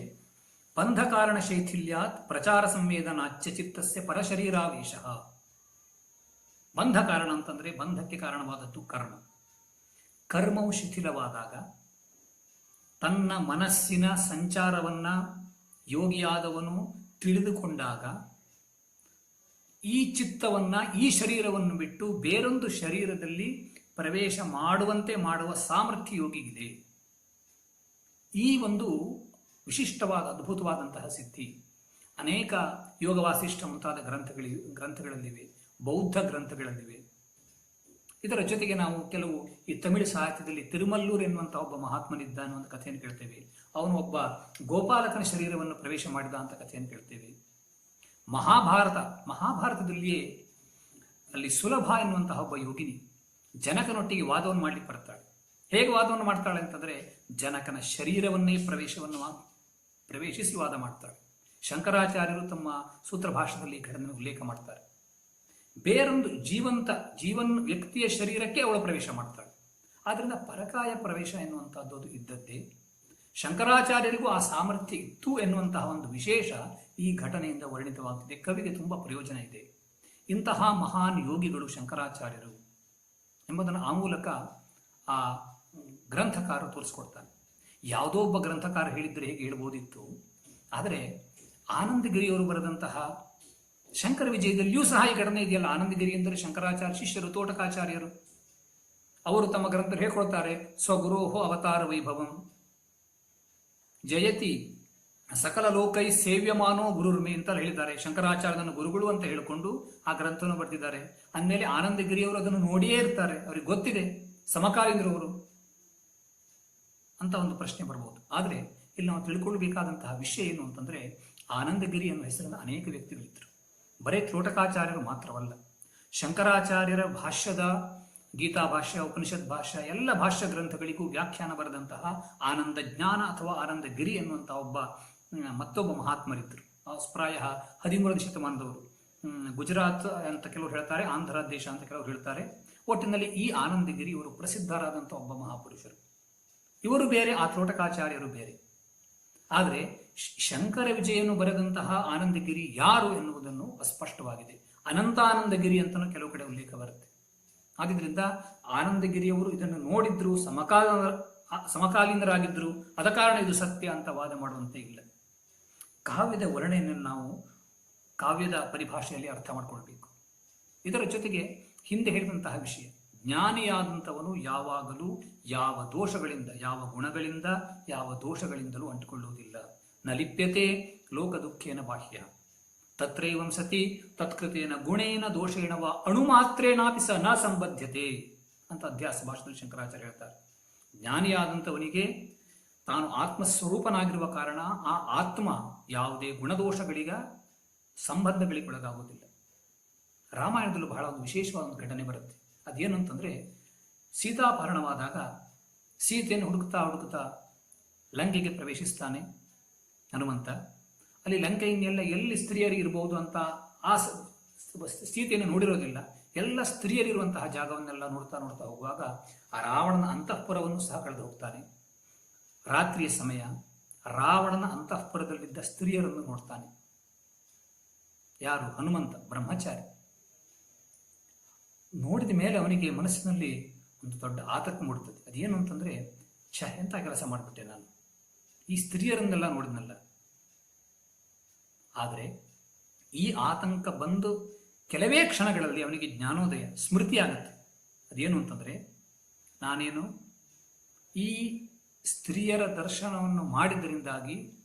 ಬಂಧ ಕಾರಣ ಶೈಥಿಲ್ಯಾತ್ ಪ್ರಚಾರ ಸಂವೇದನಾಚ್ಯ ಚಿತ್ತಸ್ಯ ಪರಶರೀರಾವೇಶ. ಬಂಧ ಕಾರಣ ಅಂತಂದ್ರೆ ಬಂಧಕ್ಕೆ ಕಾರಣವಾದದ್ದು ಕರ್ಮ. ಕರ್ಮವು ಶಿಥಿಲವಾದಾಗ ತನ್ನ ಮನಸ್ಸಿನ ಸಂಚಾರವನ್ನ ಯೋಗಿಯಾದವನು ತಿಳಿದುಕೊಂಡಾಗ ಈ ಚಿತ್ತವನ್ನ, ಈ ಶರೀರವನ್ನು ಬಿಟ್ಟು ಬೇರೊಂದು ಶರೀರದಲ್ಲಿ ಪ್ರವೇಶ ಮಾಡುವಂತೆ ಮಾಡುವ ಸಾಮರ್ಥ್ಯ ಯೋಗಿಗಿದೆ. ಈ ಒಂದು ವಿಶಿಷ್ಟವಾದ ಅದ್ಭುತವಾದಂತಹ ಸಿದ್ಧಿ ಅನೇಕ ಯೋಗ ವಾಸಿಷ್ಠ ಮುಂತಾದ ಗ್ರಂಥಗಳಲ್ಲಿವೆ, ಬೌದ್ಧ ಗ್ರಂಥಗಳಲ್ಲಿವೆ. ಇದರ ಜೊತೆಗೆ ನಾವು ಕೆಲವು ಈ ತಮಿಳು ಸಾಹಿತ್ಯದಲ್ಲಿ ತಿರುಮಲ್ಲೂರ್ ಎನ್ನುವಂತಹ ಒಬ್ಬ ಮಹಾತ್ಮನಿದ್ದ ಅನ್ನುವಂಥ ಕಥೆಯನ್ನು ಕೇಳ್ತೇವೆ. ಅವನು ಒಬ್ಬ ಗೋಪಾಲಕನ ಶರೀರವನ್ನು ಪ್ರವೇಶ ಮಾಡಿದ ಅಂತ ಕಥೆಯನ್ನು ಕೇಳ್ತೇವೆ. ಮಹಾಭಾರತದಲ್ಲಿಯೇ ಅಲ್ಲಿ ಸುಲಭ ಎನ್ನುವಂತಹ ಒಬ್ಬ ಯೋಗಿನಿ ಜನಕನೊಟ್ಟಿಗೆ ವಾದವನ್ನು ಮಾಡ್ಲಿಕ್ಕೆ ಬರ್ತಾಳೆ. ಹೇಗೆ ವಾದವನ್ನು ಮಾಡ್ತಾಳೆ ಅಂತಂದ್ರೆ ಜನಕನ ಶರೀರವನ್ನೇ ಪ್ರವೇಶಿಸಿ ವಾದ ಮಾಡ್ತಾಳೆ. ಶಂಕರಾಚಾರ್ಯರು ತಮ್ಮ ಸೂತ್ರ ಭಾಷೆಯಲ್ಲಿ ಘಟನೆ ಉಲ್ಲೇಖ ಮಾಡ್ತಾರೆ. ಬೇರೊಂದು ಜೀವನ್ ವ್ಯಕ್ತಿಯ ಶರೀರಕ್ಕೆ ಅವಳು ಪ್ರವೇಶ ಮಾಡ್ತಾಳೆ. ಆದ್ರಿಂದ ಪರಕಾಯ ಪ್ರವೇಶ ಎನ್ನುವಂತಹದ್ದು ಇದ್ದದ್ದೇ. ಶಂಕರಾಚಾರ್ಯರಿಗೂ ಆ ಸಾಮರ್ಥ್ಯ ಇತ್ತು ಎನ್ನುವಂತಹ ಒಂದು ವಿಶೇಷ ಈ ಘಟನೆಯಿಂದ ವರ್ಣಿತವಾಗಿದೆ. ಕವಿಗೆ ತುಂಬಾ ಪ್ರಯೋಜನ ಇದೆ. ಇಂತಹ ಮಹಾನ್ ಯೋಗಿಗಳು ಶಂಕರಾಚಾರ್ಯರು ಎಂಬುದನ್ನು ಆ ಮೂಲಕ ಆ ಗ್ರಂಥಕಾರ ತೋರಿಸ್ಕೊಡ್ತಾನೆ. ಯಾವುದೋ ಒಬ್ಬ ಗ್ರಂಥಕಾರ ಹೇಳಿದ್ರೆ ಹೇಗೆ ಹೇಳ್ಬೋದಿತ್ತು. ಆದರೆ ಆನಂದಗಿರಿಯವರು ಬರೆದಂತಹ ಶಂಕರ ವಿಜಯದಲ್ಲಿಯೂ ಸಹ ಈ ಘಟನೆ ಇದೆಯಲ್ಲ. ಆನಂದಗಿರಿ ಎಂದರೆ ಶಂಕರಾಚಾರ್ಯ ಶಿಷ್ಯರು, ತೋಟಕಾಚಾರ್ಯರು. ಅವರು ತಮ್ಮ ಗ್ರಂಥದಲ್ಲಿ ಹೇಳ್ಕೊಳ್ತಾರೆ, ಸ್ವಗುರೋಹೋ ಅವತಾರ ವೈಭವಂ ಜಯತಿ ಸಕಲ ಲೋಕೈ ಸೇವ್ಯಮಾನೋ ಗುರುರ್ಮೆ ಅಂತ ಹೇಳಿದ್ದಾರೆ. ಶಂಕರಾಚಾರ್ಯನ ಗುರುಗಳು ಅಂತ ಹೇಳಿಕೊಂಡು ಆ ಗ್ರಂಥವನ್ನು ಬರೆದಿದ್ದಾರೆ. ಅಂದಮೇಲೆ ಆನಂದಗಿರಿಯವರು ಅದನ್ನು ನೋಡಿಯೇ ಇರ್ತಾರೆ, ಅವ್ರಿಗೆ ಗೊತ್ತಿದೆ ಸಮಕಾಲೀನರವರು ಅಂತ ಒಂದು ಪ್ರಶ್ನೆ ಬರ್ಬೋದು. ಆದರೆ ಇಲ್ಲಿ ನಾವು ತಿಳ್ಕೊಳ್ಬೇಕಾದಂತಹ ವಿಷಯ ಏನು ಅಂತಂದ್ರೆ, ಆನಂದಗಿರಿ ಅನ್ನುವ ಹೆಸರಿನ ಅನೇಕ ವ್ಯಕ್ತಿಗಳಿದ್ದರು. ಬರೇ ತೋಟಕಾಚಾರ್ಯರು ಮಾತ್ರವಲ್ಲ, ಶಂಕರಾಚಾರ್ಯರ ಭಾಷ್ಯದ ಗೀತಾ ಭಾಷ್ಯ, ಉಪನಿಷತ್ ಭಾಷ್ಯ, ಎಲ್ಲ ಭಾಷ್ಯ ಗ್ರಂಥಗಳಿಗೂ ವ್ಯಾಖ್ಯಾನ ಬರೆದಂತಹ ಆನಂದ ಜ್ಞಾನ ಅಥವಾ ಆನಂದಗಿರಿ ಎನ್ನುವಂತಹ ಮತ್ತೊಬ್ಬ ಮಹಾತ್ಮರಿದ್ದರು. ಪ್ರಾಯ 13ನೇ ಶತಮಾನದವರು. ಗುಜರಾತ್ ಅಂತ ಕೆಲವರು ಹೇಳ್ತಾರೆ, ಆಂಧ್ರ ದೇಶ ಅಂತ ಕೆಲವರು ಹೇಳ್ತಾರೆ. ಒಟ್ಟಿನಲ್ಲಿ ಈ ಆನಂದಗಿರಿ ಇವರು ಪ್ರಸಿದ್ಧರಾದಂತಹ ಒಬ್ಬ ಮಹಾಪುರುಷರು. ಇವರು ಬೇರೆ, ಆ ತೋಟಕಾಚಾರ್ಯರು ಬೇರೆ. ಆದರೆ ಶಂಕರ ವಿಜಯನು ಬರೆದಂತಹ ಆನಂದಗಿರಿ ಯಾರು ಎನ್ನುವುದನ್ನು ಅಸ್ಪಷ್ಟವಾಗಿದೆ. ಅನಂತಾನಂದಗಿರಿ ಅಂತಲೂ ಕೆಲವು ಕಡೆ ಉಲ್ಲೇಖ ಬರುತ್ತೆ. ಆದ್ದರಿಂದ ಆನಂದಗಿರಿಯವರು ಇದನ್ನು ನೋಡಿದ್ರು, ಸಮಕಾಲೀನರಾಗಿದ್ದರು, ಆದ ಕಾರಣ ಇದು ಸತ್ಯ ಅಂತ ವಾದ ಮಾಡುವಂತೆ ಇಲ್ಲ. ಕಾವ್ಯದ ವರ್ಣನೆಯನ್ನು ನಾವು ಕಾವ್ಯದ ಪರಿಭಾಷೆಯಲ್ಲಿ ಅರ್ಥ ಮಾಡಿಕೊಳ್ಬೇಕು. ಇದರ ಜೊತೆಗೆ ಹಿಂದೆ ಹೇಳಿದಂತಹ ವಿಷಯ, ಜ್ಞಾನಿಯಾದಂಥವನು ಯಾವಾಗಲೂ ಯಾವ ದೋಷಗಳಿಂದ, ಯಾವ ಗುಣಗಳಿಂದ, ಯಾವ ದೋಷಗಳಿಂದಲೂ ಅಂಟಿಕೊಳ್ಳುವುದಿಲ್ಲ. ನ ಲಿಪ್ಯತೆ ಲೋಕ ದುಃಖೇನ ಬಾಹ್ಯ ತತ್ರೈವಂ ಸತಿ ತತ್ಕೃತೇನ ಗುಣೇನ ದೋಷೇಣ ವ ಅಣುಮಾತ್ರೇನಾಪಿ ಸ ನ ಸಂಬದ್ಧತೆ ಅಂತ ಅಧ್ಯಾಸ ಭಾಷೆಯಲ್ಲಿ ಶಂಕರಾಚಾರ್ಯ ಹೇಳ್ತಾರೆ. ಜ್ಞಾನಿಯಾದಂಥವನಿಗೆ ತಾನು ಆತ್ಮಸ್ವರೂಪನಾಗಿರುವ ಕಾರಣ ಆ ಆತ್ಮ ಯಾವುದೇ ಗುಣದೋಷಗಳಿಗ ಸಂಬಂಧಗಳಿಗೆ ಒಳಗಾಗುವುದಿಲ್ಲ. ರಾಮಾಯಣದಲ್ಲೂ ಬಹಳ ಒಂದು ವಿಶೇಷವಾದ ಒಂದು ಘಟನೆ ಬರುತ್ತೆ. ಅದೇನು ಅಂತಂದರೆ, ಸೀತಾಪಹರಣವಾದಾಗ ಸೀತೆಯನ್ನು ಹುಡುಕ್ತಾ ಲಂಕೆಗೆ ಪ್ರವೇಶಿಸ್ತಾನೆ ಹನುಮಂತ. ಅಲ್ಲಿ ಲಂಕೆಯನ್ನೆಲ್ಲ ಎಲ್ಲಿ ಸ್ತ್ರೀಯರು ಇರಬಹುದು ಅಂತ ಆ ಸೀತೆಯನ್ನು ನೋಡಿರೋದಿಲ್ಲ. ಎಲ್ಲ ಸ್ತ್ರೀಯರಿರುವಂತಹ ಜಾಗವನ್ನೆಲ್ಲ ನೋಡ್ತಾ ಹೋಗುವಾಗ ಆ ರಾವಣನ ಅಂತಃಪುರವನ್ನು ಸಹ ಕಳೆದು ಹೋಗ್ತಾನೆ. ರಾತ್ರಿಯ ಸಮಯ ರಾವಣನ ಅಂತಃಪುರದಲ್ಲಿದ್ದ ಸ್ತ್ರೀಯರನ್ನು ನೋಡ್ತಾನೆ. ಯಾರು? ಹನುಮಂತ, ಬ್ರಹ್ಮಚಾರಿ. ನೋಡಿದ ಮೇಲೆ ಅವನಿಗೆ ಮನಸ್ಸಿನಲ್ಲಿ ಒಂದು ದೊಡ್ಡ ಆತಂಕ ಮೂಡುತ್ತದೆ. ಅದೇನು ಅಂತಂದರೆ, ಎಂಥ ಕೆಲಸ ಮಾಡಿಬಿಟ್ಟೆ ನಾನು, ಈ ಸ್ತ್ರೀಯರನ್ನೆಲ್ಲ ನೋಡಿದ್ನಲ್ಲ. ಆದರೆ ಈ ಆತಂಕ ಬಂದು ಕೆಲವೇ ಕ್ಷಣಗಳಲ್ಲಿ ಅವನಿಗೆ ಜ್ಞಾನೋದಯ, ಸ್ಮೃತಿ ಆಗುತ್ತೆ. ಅದೇನು ಅಂತಂದರೆ, ನಾನೇನು ಈ ಸ್ತ್ರೀಯರ ದರ್ಶನವನ್ನು ಮಾಡಿದ್ದರಿಂದಾಗಿ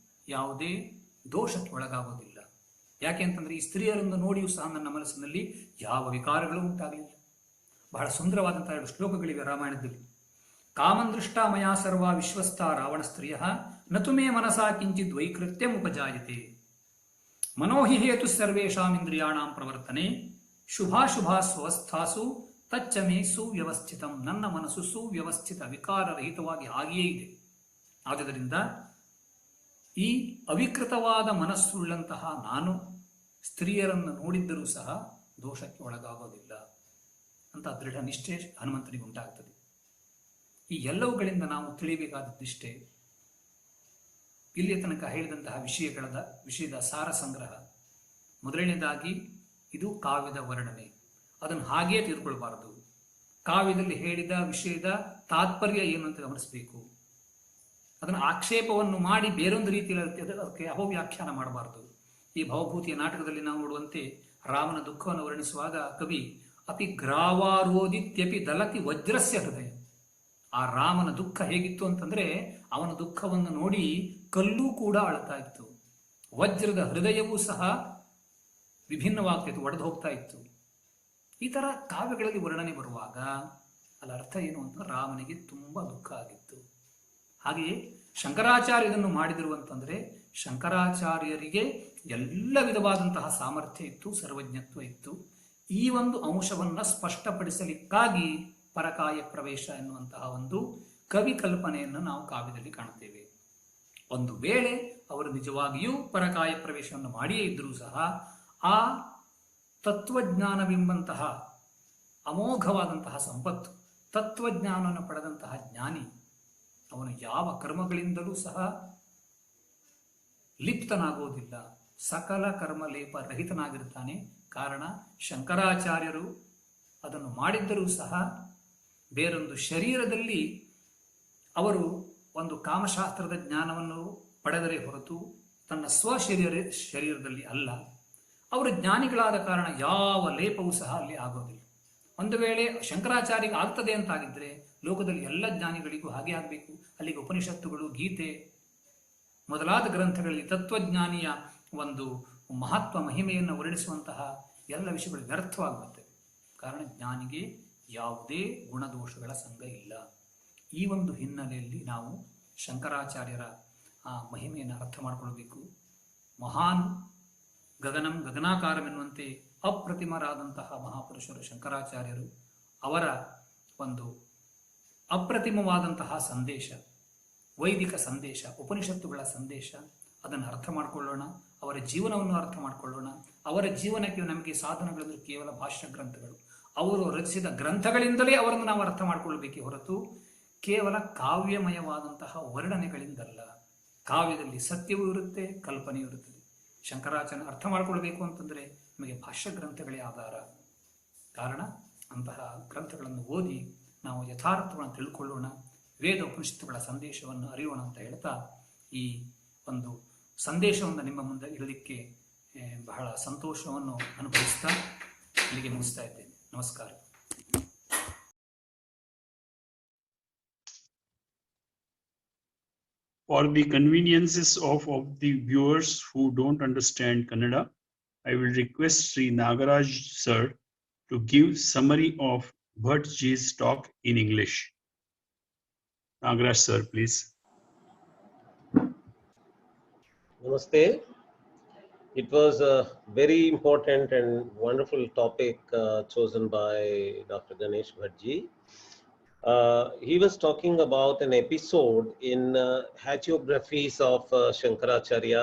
ಯಾವುದೇ ದೋಷಕ್ಕೆ ಒಳಗಾಗೋದಿಲ್ಲ. ಯಾಕೆ ಅಂತಂದರೆ, ಈ ಸ್ತ್ರೀಯರನ್ನು ನೋಡಿಯೂ ಸಹ ನನ್ನ ಮನಸ್ಸಿನಲ್ಲಿ ಯಾವ ವಿಕಾರಗಳು ಉಂಟಾಗಲಿಲ್ಲ. ಬಹಳ ಸುಂದರವಾದಂತಹ 2 ಶ್ಲೋಕಗಳಿವೆ ರಾಮಾಯಣದಲ್ಲಿ. ಕಾಮಂದೃಷ್ಟ ಮಯಾ ಸರ್ವ ವಿಶ್ವಸ್ಥ ರಾವಣ ಸ್ತ್ರೀಯ ನತುಮೇ ಮನಸಾ ಕಿಂಚಿದ್ ವೈಕೃತ್ಯಂ ಉಪಜಾಯತೆ ಮನೋಹಿ ಹೇತು ಸರ್ವೇಷಾಂ ಇಂದ್ರಿಯಾಣಾಂ ಪ್ರವರ್ತನೆ ಶುಭಾಶುಭಾ ಸ್ವಸ್ಥಾಸು ತಚ್ಚಮೇ ಸುವ್ಯವಸ್ಥಿತಂ. ನನ್ನ ಮನಸ್ಸು ಸುವ್ಯವಸ್ಥಿತ, ವಿಕಾರರಹಿತವಾಗಿ ಹಾಗೆಯೇ ಇದೆ. ಆದ್ದರಿಂದ ಈ ಅವಿಕೃತವಾದ ಮನಸ್ಸುಳ್ಳಂತಹ ನಾನು ಸ್ತ್ರೀಯರನ್ನು ನೋಡಿದ್ದರೂ ಸಹ ದೋಷಕ್ಕೆ ಒಳಗಾಗೋದಿಲ್ಲ ಅಂತ ದೃಢ ನಿಷ್ಠೆ ಹನುಮಂತನಿಗೆ ಉಂಟಾಗ್ತದೆ. ಈ ಎಲ್ಲವುಗಳಿಂದ ನಾವು ತಿಳಿಯಬೇಕಾದದ್ದಿಷ್ಟೇ. ಇಲ್ಲಿಯ ತನಕ ಹೇಳಿದಂತಹ ವಿಷಯದ ಸಾರ ಸಂಗ್ರಹ. ಮೊದಲನೇದಾಗಿ ಇದು ಕಾವ್ಯದ ವರ್ಣನೆ, ಅದನ್ನು ಹಾಗೆಯೇ ತಿಳ್ಕೊಳ್ಬಾರದು. ಕಾವ್ಯದಲ್ಲಿ ಹೇಳಿದ ವಿಷಯದ ತಾತ್ಪರ್ಯ ಏನು ಅಂತ ಗಮನಿಸಬೇಕು. ಅದನ್ನು ಆಕ್ಷೇಪವನ್ನು ಮಾಡಿ ಬೇರೊಂದು ರೀತಿಯಲ್ಲಿ ಅದಕ್ಕೆ ಅಪವ್ಯಾಖ್ಯಾನ ಮಾಡಬಾರದು. ಈ ಭವಭೂತಿಯ ನಾಟಕದಲ್ಲಿ ನಾವು ನೋಡುವಂತೆ ರಾಮನ ದುಃಖವನ್ನು ವರ್ಣಿಸುವಾಗ ಕವಿ ಅಪಿ ಗ್ರಾವಾರೋದಿತ್ಯಪಿ ದಲತಿ ವಜ್ರಸ್ಯ ಹೃದಯ. ಆ ರಾಮನ ದುಃಖ ಹೇಗಿತ್ತು ಅಂತಂದ್ರೆ, ಅವನ ದುಃಖವನ್ನು ನೋಡಿ ಕಲ್ಲೂ ಕೂಡ ಅಳ್ತಾ ಇತ್ತು. ವಜ್ರದ ಹೃದಯವೂ ಸಹ ವಿಭಿನ್ನವಾಗ್ತಿತ್ತು, ಒಡೆದು ಹೋಗ್ತಾ ಇತ್ತು. ಈ ತರ ಕಾವ್ಯಗಳಲ್ಲಿ ವರ್ಣನೆ ಬರುವಾಗ ಅಲ್ಲಿ ಅರ್ಥ ಏನು ಅಂತ, ರಾಮನಿಗೆ ತುಂಬಾ ದುಃಖ ಆಗಿತ್ತು. ಹಾಗೆಯೇ ಶಂಕರಾಚಾರ್ಯ ಇದನ್ನು ಮಾಡಿದರು ಅಂತಂದ್ರೆ, ಶಂಕರಾಚಾರ್ಯರಿಗೆ ಎಲ್ಲ ವಿಧವಾದಂತಹ ಸಾಮರ್ಥ್ಯ ಇತ್ತು, ಸರ್ವಜ್ಞತ್ವ ಇತ್ತು. ಈ ಒಂದು ಅಂಶವನ್ನ ಸ್ಪಷ್ಟಪಡಿಸಲಿಕ್ಕಾಗಿ ಪರಕಾಯ ಪ್ರವೇಶ ಎನ್ನುವಂತಹ ಒಂದು ಕವಿ ಕಲ್ಪನೆಯನ್ನು ನಾವು ಕಾವ್ಯದಲ್ಲಿ ಕಾಣುತ್ತೇವೆ. ಒಂದು ವೇಳೆ ಅವರು ನಿಜವಾಗಿಯೂ ಪರಕಾಯ ಪ್ರವೇಶವನ್ನು ಮಾಡಿಯೇ ಇದ್ರೂ ಸಹ ಆ ತತ್ವಜ್ಞಾನವೆಂಬಂತಹ ಅಮೋಘವಾದಂತಹ ಸಂಪತ್ತು, ತತ್ವಜ್ಞಾನವನ್ನು ಪಡೆದಂತಹ ಜ್ಞಾನಿ ಅವನು ಯಾವ ಕರ್ಮಗಳಿಂದಲೂ ಸಹ ಲಿಪ್ತನಾಗುವುದಿಲ್ಲ, ಸಕಲ ಕರ್ಮಲೇಪ ರಹಿತನಾಗಿರುತ್ತಾನೆ. ಕಾರಣ ಶಂಕರಾಚಾರ್ಯರು ಅದನ್ನು ಮಾಡಿದ್ದರೂ ಸಹ ಬೇರೊಂದು ಶರೀರದಲ್ಲಿ ಅವರು ಒಂದು ಕಾಮಶಾಸ್ತ್ರದ ಜ್ಞಾನವನ್ನು ಪಡೆದರೆ ಹೊರತು ತನ್ನ ಶರೀರದಲ್ಲಿ ಅಲ್ಲ. ಅವರು ಜ್ಞಾನಿಗಳಾದ ಕಾರಣ ಯಾವ ಲೇಪವೂ ಸಹ ಅಲ್ಲಿ ಆಗೋದಿಲ್ಲ. ಒಂದು ವೇಳೆ ಶಂಕರಾಚಾರ್ಯಗೆ ಆಗ್ತದೆ ಅಂತಾಗಿದ್ದರೆ ಲೋಕದಲ್ಲಿ ಎಲ್ಲ ಜ್ಞಾನಿಗಳಿಗೂ ಹಾಗೆ ಆಗಬೇಕು. ಅಲ್ಲಿಗೆ ಉಪನಿಷತ್ತುಗಳು, ಗೀತೆ ಮೊದಲಾದ ಗ್ರಂಥಗಳಲ್ಲಿ ತತ್ವಜ್ಞಾನಿಯ ಒಂದು ಮಹತ್ವ ಮಹಿಮೆಯನ್ನು ವರ್ಣಿಸುವಂತಹ ಎಲ್ಲ ವಿಷಯಗಳು ವ್ಯರ್ಥವಾಗುತ್ತವೆ. ಕಾರಣ ಜ್ಞಾನಿಗೆ ಯಾವುದೇ ಗುಣದೋಷಗಳ ಸಂಘ ಇಲ್ಲ. ಈ ಒಂದು ಹಿನ್ನೆಲೆಯಲ್ಲಿ ನಾವು ಶಂಕರಾಚಾರ್ಯರ ಆ ಮಹಿಮೆಯನ್ನು ಅರ್ಥ ಮಾಡಿಕೊಳ್ಬೇಕು. ಮಹಾನ್ ಗಗನಂ ಗಗನಾಕಾರವೆನ್ನುವಂತೆ ಅಪ್ರತಿಮರಾದಂತಹ ಮಹಾಪುರುಷರು ಶಂಕರಾಚಾರ್ಯರು. ಅವರ ಒಂದು ಅಪ್ರತಿಮವಾದಂತಹ ಸಂದೇಶ, ವೈದಿಕ ಸಂದೇಶ, ಉಪನಿಷತ್ತುಗಳ ಸಂದೇಶ, ಅದನ್ನು ಅರ್ಥ ಮಾಡಿಕೊಳ್ಳೋಣ. ಅವರ ಜೀವನವನ್ನು ಅರ್ಥ ಮಾಡಿಕೊಳ್ಳೋಣ. ಅವರ ಜೀವನಕ್ಕೆ ನಮಗೆ ಸಾಧನಗಳು ಕೇವಲ ಭಾಷ್ಯ ಗ್ರಂಥಗಳು. ಅವರು ರಚಿಸಿದ ಗ್ರಂಥಗಳಿಂದಲೇ ಅವರನ್ನು ನಾವು ಅರ್ಥ ಮಾಡಿಕೊಳ್ಳಬೇಕೇ ಹೊರತು ಕೇವಲ ಕಾವ್ಯಮಯವಾದಂತಹ ವರ್ಣನೆಗಳಿಂದಲ್ಲ. ಕಾವ್ಯದಲ್ಲಿ ಸತ್ಯವೂ ಇರುತ್ತೆ, ಕಲ್ಪನೆಯೂ ಇರುತ್ತದೆ. ಶಂಕರಾಚಾರ್ಯ ಅರ್ಥ ಮಾಡಿಕೊಳ್ಬೇಕು ಅಂತಂದರೆ ನಮಗೆ ಭಾಷ್ಯ ಗ್ರಂಥಗಳೇ ಆಧಾರ. ಕಾರಣ ಅಂತಹ ಗ್ರಂಥಗಳನ್ನು ಓದಿ ನಾವು ಯಥಾರ್ಥವನ್ನು ತಿಳ್ಕೊಳ್ಳೋಣ, ವೇದ ಉಪನಿಷತ್ತುಗಳ ಸಂದೇಶವನ್ನು ಅರಿಯೋಣ ಅಂತ ಹೇಳ್ತಾ ಈ ಒಂದು ಸಂದೇಶವನ್ನು ನಿಮ್ಮ ಮುಂದೆ ಇಡಲಿಕ್ಕೆ ಬಹಳ ಸಂತೋಷವನ್ನು ಅನುಭವಿಸ್ತಾ ಇಲ್ಲಿಗೆ ಮುಗಿಸ್ತಾ ಇದ್ದೇನೆ. ನಮಸ್ಕಾರ. For the conveniences of the viewers who don't understand Kannada, I will request Sri Nagaraj sir to give summary of Bhatt ji's talk in English. Nagaraj sir, please. Namaste. It was a very important and wonderful topic chosen by Dr. Ganesh Bhatt ji. He was talking about an episode in hagiographies of Shankaracharya,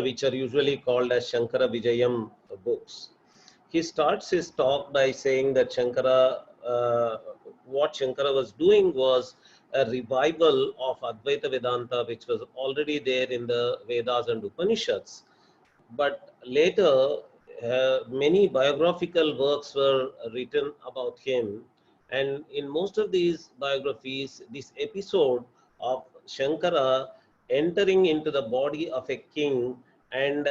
which are usually called as Shankara Vijayam books. He starts his talk by saying that what Shankara was doing was a revival of Advaita Vedanta, which was already there in the Vedas and Upanishads. But later, many biographical works were written about him. And in most of these biographies, this episode of Shankara entering into the body of a king and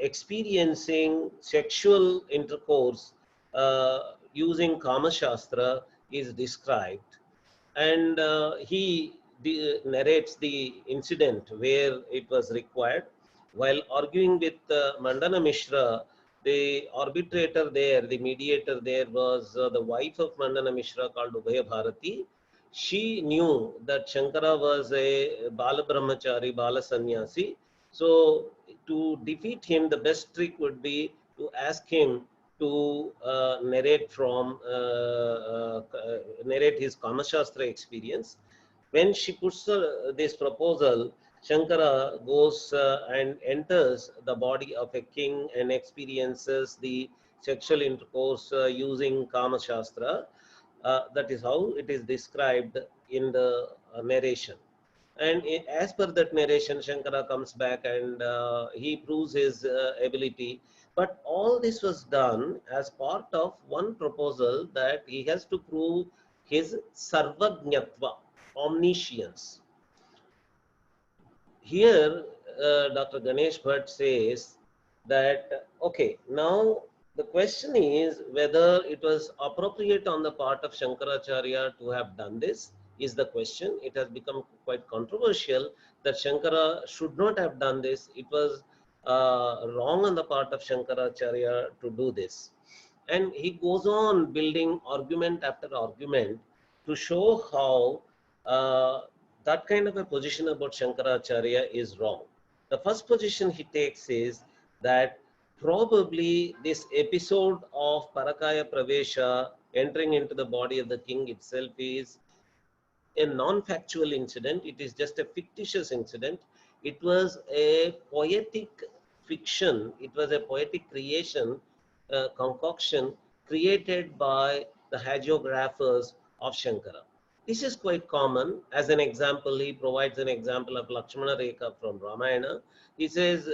experiencing sexual intercourse using Kama Shastra is described. And he narrates the incident where it was required. While arguing with Mandana Mishra, the arbitrator there, the mediator there was the wife of Mandana Mishra called Ubhaya Bharati. She knew that Shankara was a Bala Brahmachari, Bala Sannyasi. So to defeat him, the best trick would be to ask him to narrate his Kama Shastra experience. When she puts this proposal, Shankara goes and enters the body of a king and experiences the sexual intercourse using Kama Shastra. That is how it is described in the narration. And as per that narration, Shankara comes back and he proves his ability. But all this was done as part of one proposal that he has to prove his Sarvajñatva, omniscience. Here, Dr. Ganesh Bhatt says that, okay, now the question is whether it was appropriate on the part of Shankaracharya to have done this, is the question. It has become quite controversial that Shankara should not have done this. It was wrong on the part of Shankaracharya to do this. And he goes on building argument after argument to show how that kind of a position about Shankaracharya is wrong. The first position he takes is that probably this episode of Parakaya Pravesha entering into the body of the king itself is a non-factual incident. It is just a fictitious incident. It was a poetic fiction. It was a poetic creation, concoction created by the hagiographers of Shankara. This is quite common. As an example, he provides an example of Lakshmana Rekha from Ramayana. He says,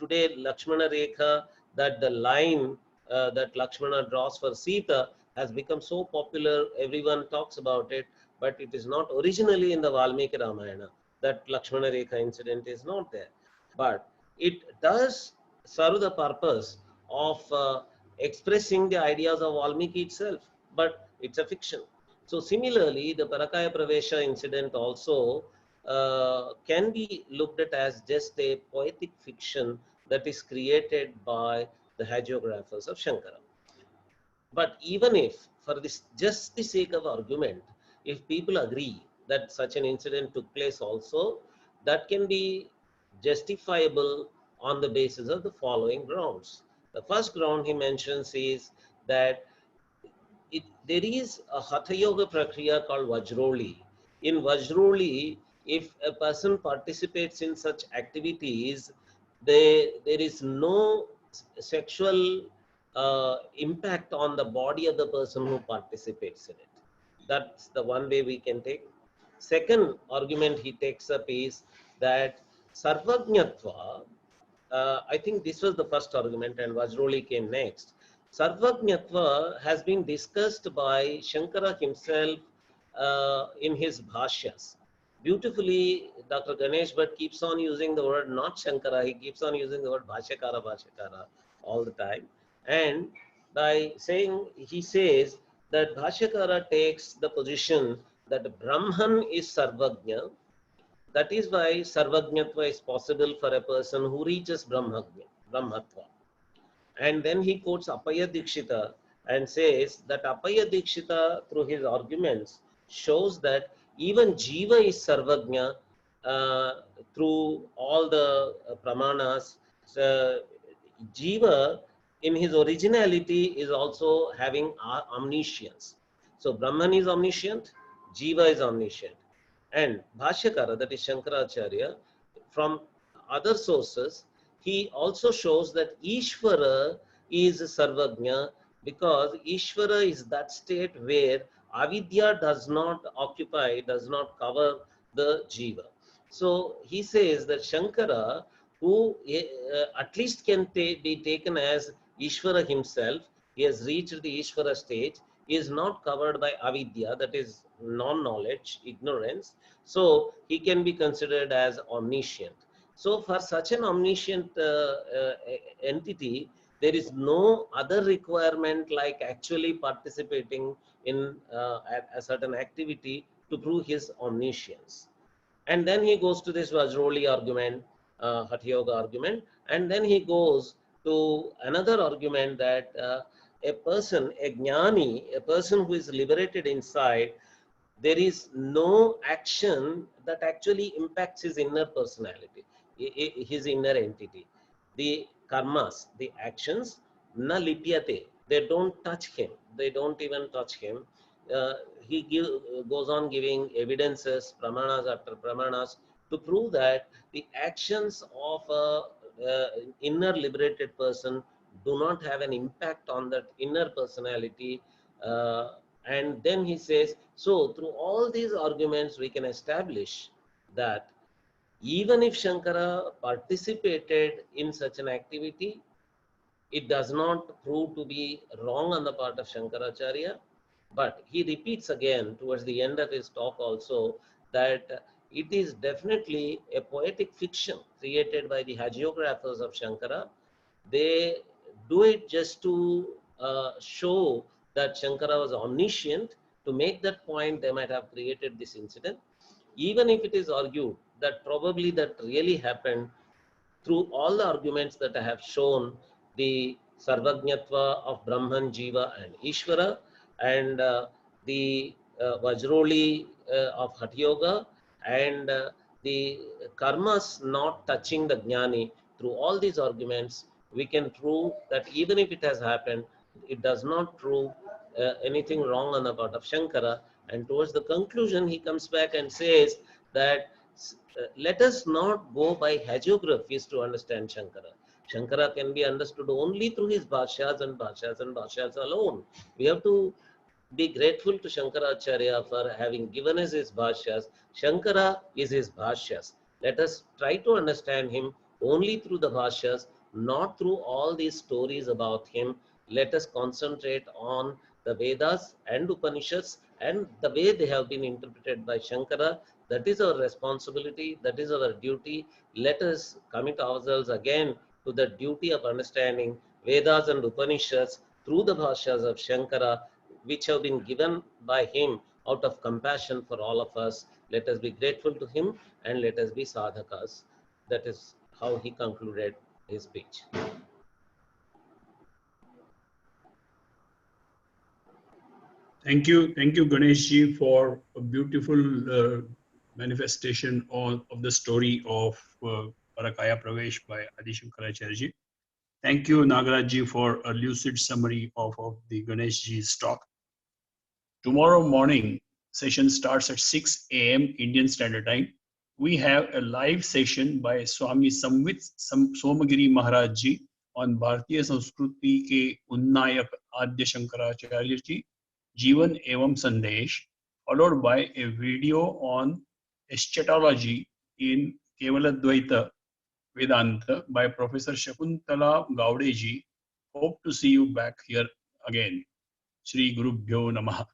today Lakshmana Rekha, that the line that Lakshmana draws for Sita has become so popular, everyone talks about it, but it is not originally in the Valmiki Ramayana. That Lakshmana Rekha incident is not there. But it does serve the purpose of expressing the ideas of Valmiki itself, but it's a fiction. So similarly, the Parakaya Pravesha incident also can be looked at as just a poetic fiction that is created by the hagiographers of Shankara. But even if, for this just the sake of argument, if people agree that such an incident took place also, that can be justifiable on the basis of the following grounds. The first ground he mentions is that there is a Hatha Yoga Prakriya called Vajroli. In Vajroli, if a person participates in such activities, there is no sexual impact on the body of the person who participates in it. That's the one way we can take. Second argument he takes up is that Sarvajñatva, I think this was the first argument and Vajroli came next. Sarvajñatva has been discussed by Shankara himself in his Bhashyas. Beautifully, Dr. Ganesh Bhatt keeps on using the word not Shankara, he keeps on using the word Bhashyakara, Bhashyakara all the time. And by saying, he says that Bhashyakara takes the position that Brahman is Sarvajña. That is why Sarvajñatva is possible for a person who reaches Brahmatva. And then he quotes Appaya Dikshita and says that Appaya Dikshita, through his arguments, shows that even Jiva is Sarvajña through all the pramanas. Jiva, in his originality, is also having omniscience. So Brahman is omniscient, Jiva is omniscient. And Bhashyakara, that is Shankaracharya, from other sources, he also shows that Ishvara is Sarvajña, because Ishvara is that state where avidya does not occupy, does not cover the Jiva. So he says that Shankara, who at least can be taken as Ishvara himself, he has reached the Ishvara stage, is not covered by avidya, that is non-knowledge, ignorance. So he can be considered as omniscient. So for such an omniscient entity, there is no other requirement like actually participating in a certain activity to prove his omniscience. And then he goes to this Vajroli argument, Hatha Yoga argument, and then he goes to another argument that a person, a jnani, a person who is liberated inside, there is no action that actually impacts his inner personality, his inner entity. The karmas, the actions, na lipyate, they don't touch him, they don't even touch him. He goes on giving evidences, pramanas after pramanas, to prove that the actions of an inner liberated person do not have an impact on that inner personality. And then he says, so through all these arguments, we can establish that even if Shankara participated in such an activity, it does not prove to be wrong on the part of Shankaracharya. But he repeats again towards the end of his talk also that it is definitely a poetic fiction created by the hagiographers of Shankara. They do it just to show that Shankara was omniscient. To make that point, they might have created this incident. Even if it is argued that probably that really happened, through all the arguments that I have shown, the Sarvajñatva of Brahman, Jiva and Ishvara, and the Vajroli of Hatha Yoga, and the karmas not touching the jnani, through all these arguments, we can prove that even if it has happened, it does not prove anything wrong on the part of Shankara. And towards the conclusion, he comes back and says that let us not go by hagiographies to understand Shankara. Shankara can be understood only through his bhashyas and bhashyas and bhashyas alone. We have to be grateful to Shankaracharya for having given us his bhashyas. Shankara is his bhashyas. Let us try to understand him only through the bhashyas, not through all these stories about him. Let us concentrate on the Vedas and Upanishads and the way they have been interpreted by Shankara. That is our responsibility, that is our duty. Let us commit ourselves again to the duty of understanding Vedas and Upanishads through the bhashyas of Shankara, which have been given by him out of compassion for all of us. Let us be grateful to him and let us be sadhakas. That is how he concluded his speech. Thank you, Ganesh ji, for a beautiful manifestation of the story of Parakaya Pravesh by Adi Shankaracharya ji. Thank you, Nagaraj ji, for a lucid summary of the Ganesh ji's talk. Tomorrow morning, session starts at 6 a.m. Indian Standard Time. We have a live session by Swami Samvit Somagiri Maharaj ji on Bharatiya Sanskruti ke Unnayak Adya Shankaracharya ji, Jivan Evam Sandesh, followed by a video on eschatology in Kevaladvaita Vedanta by Professor Shakuntala Gaudeji. Hope to see you back here again. Shri Gurubhyo Namaha.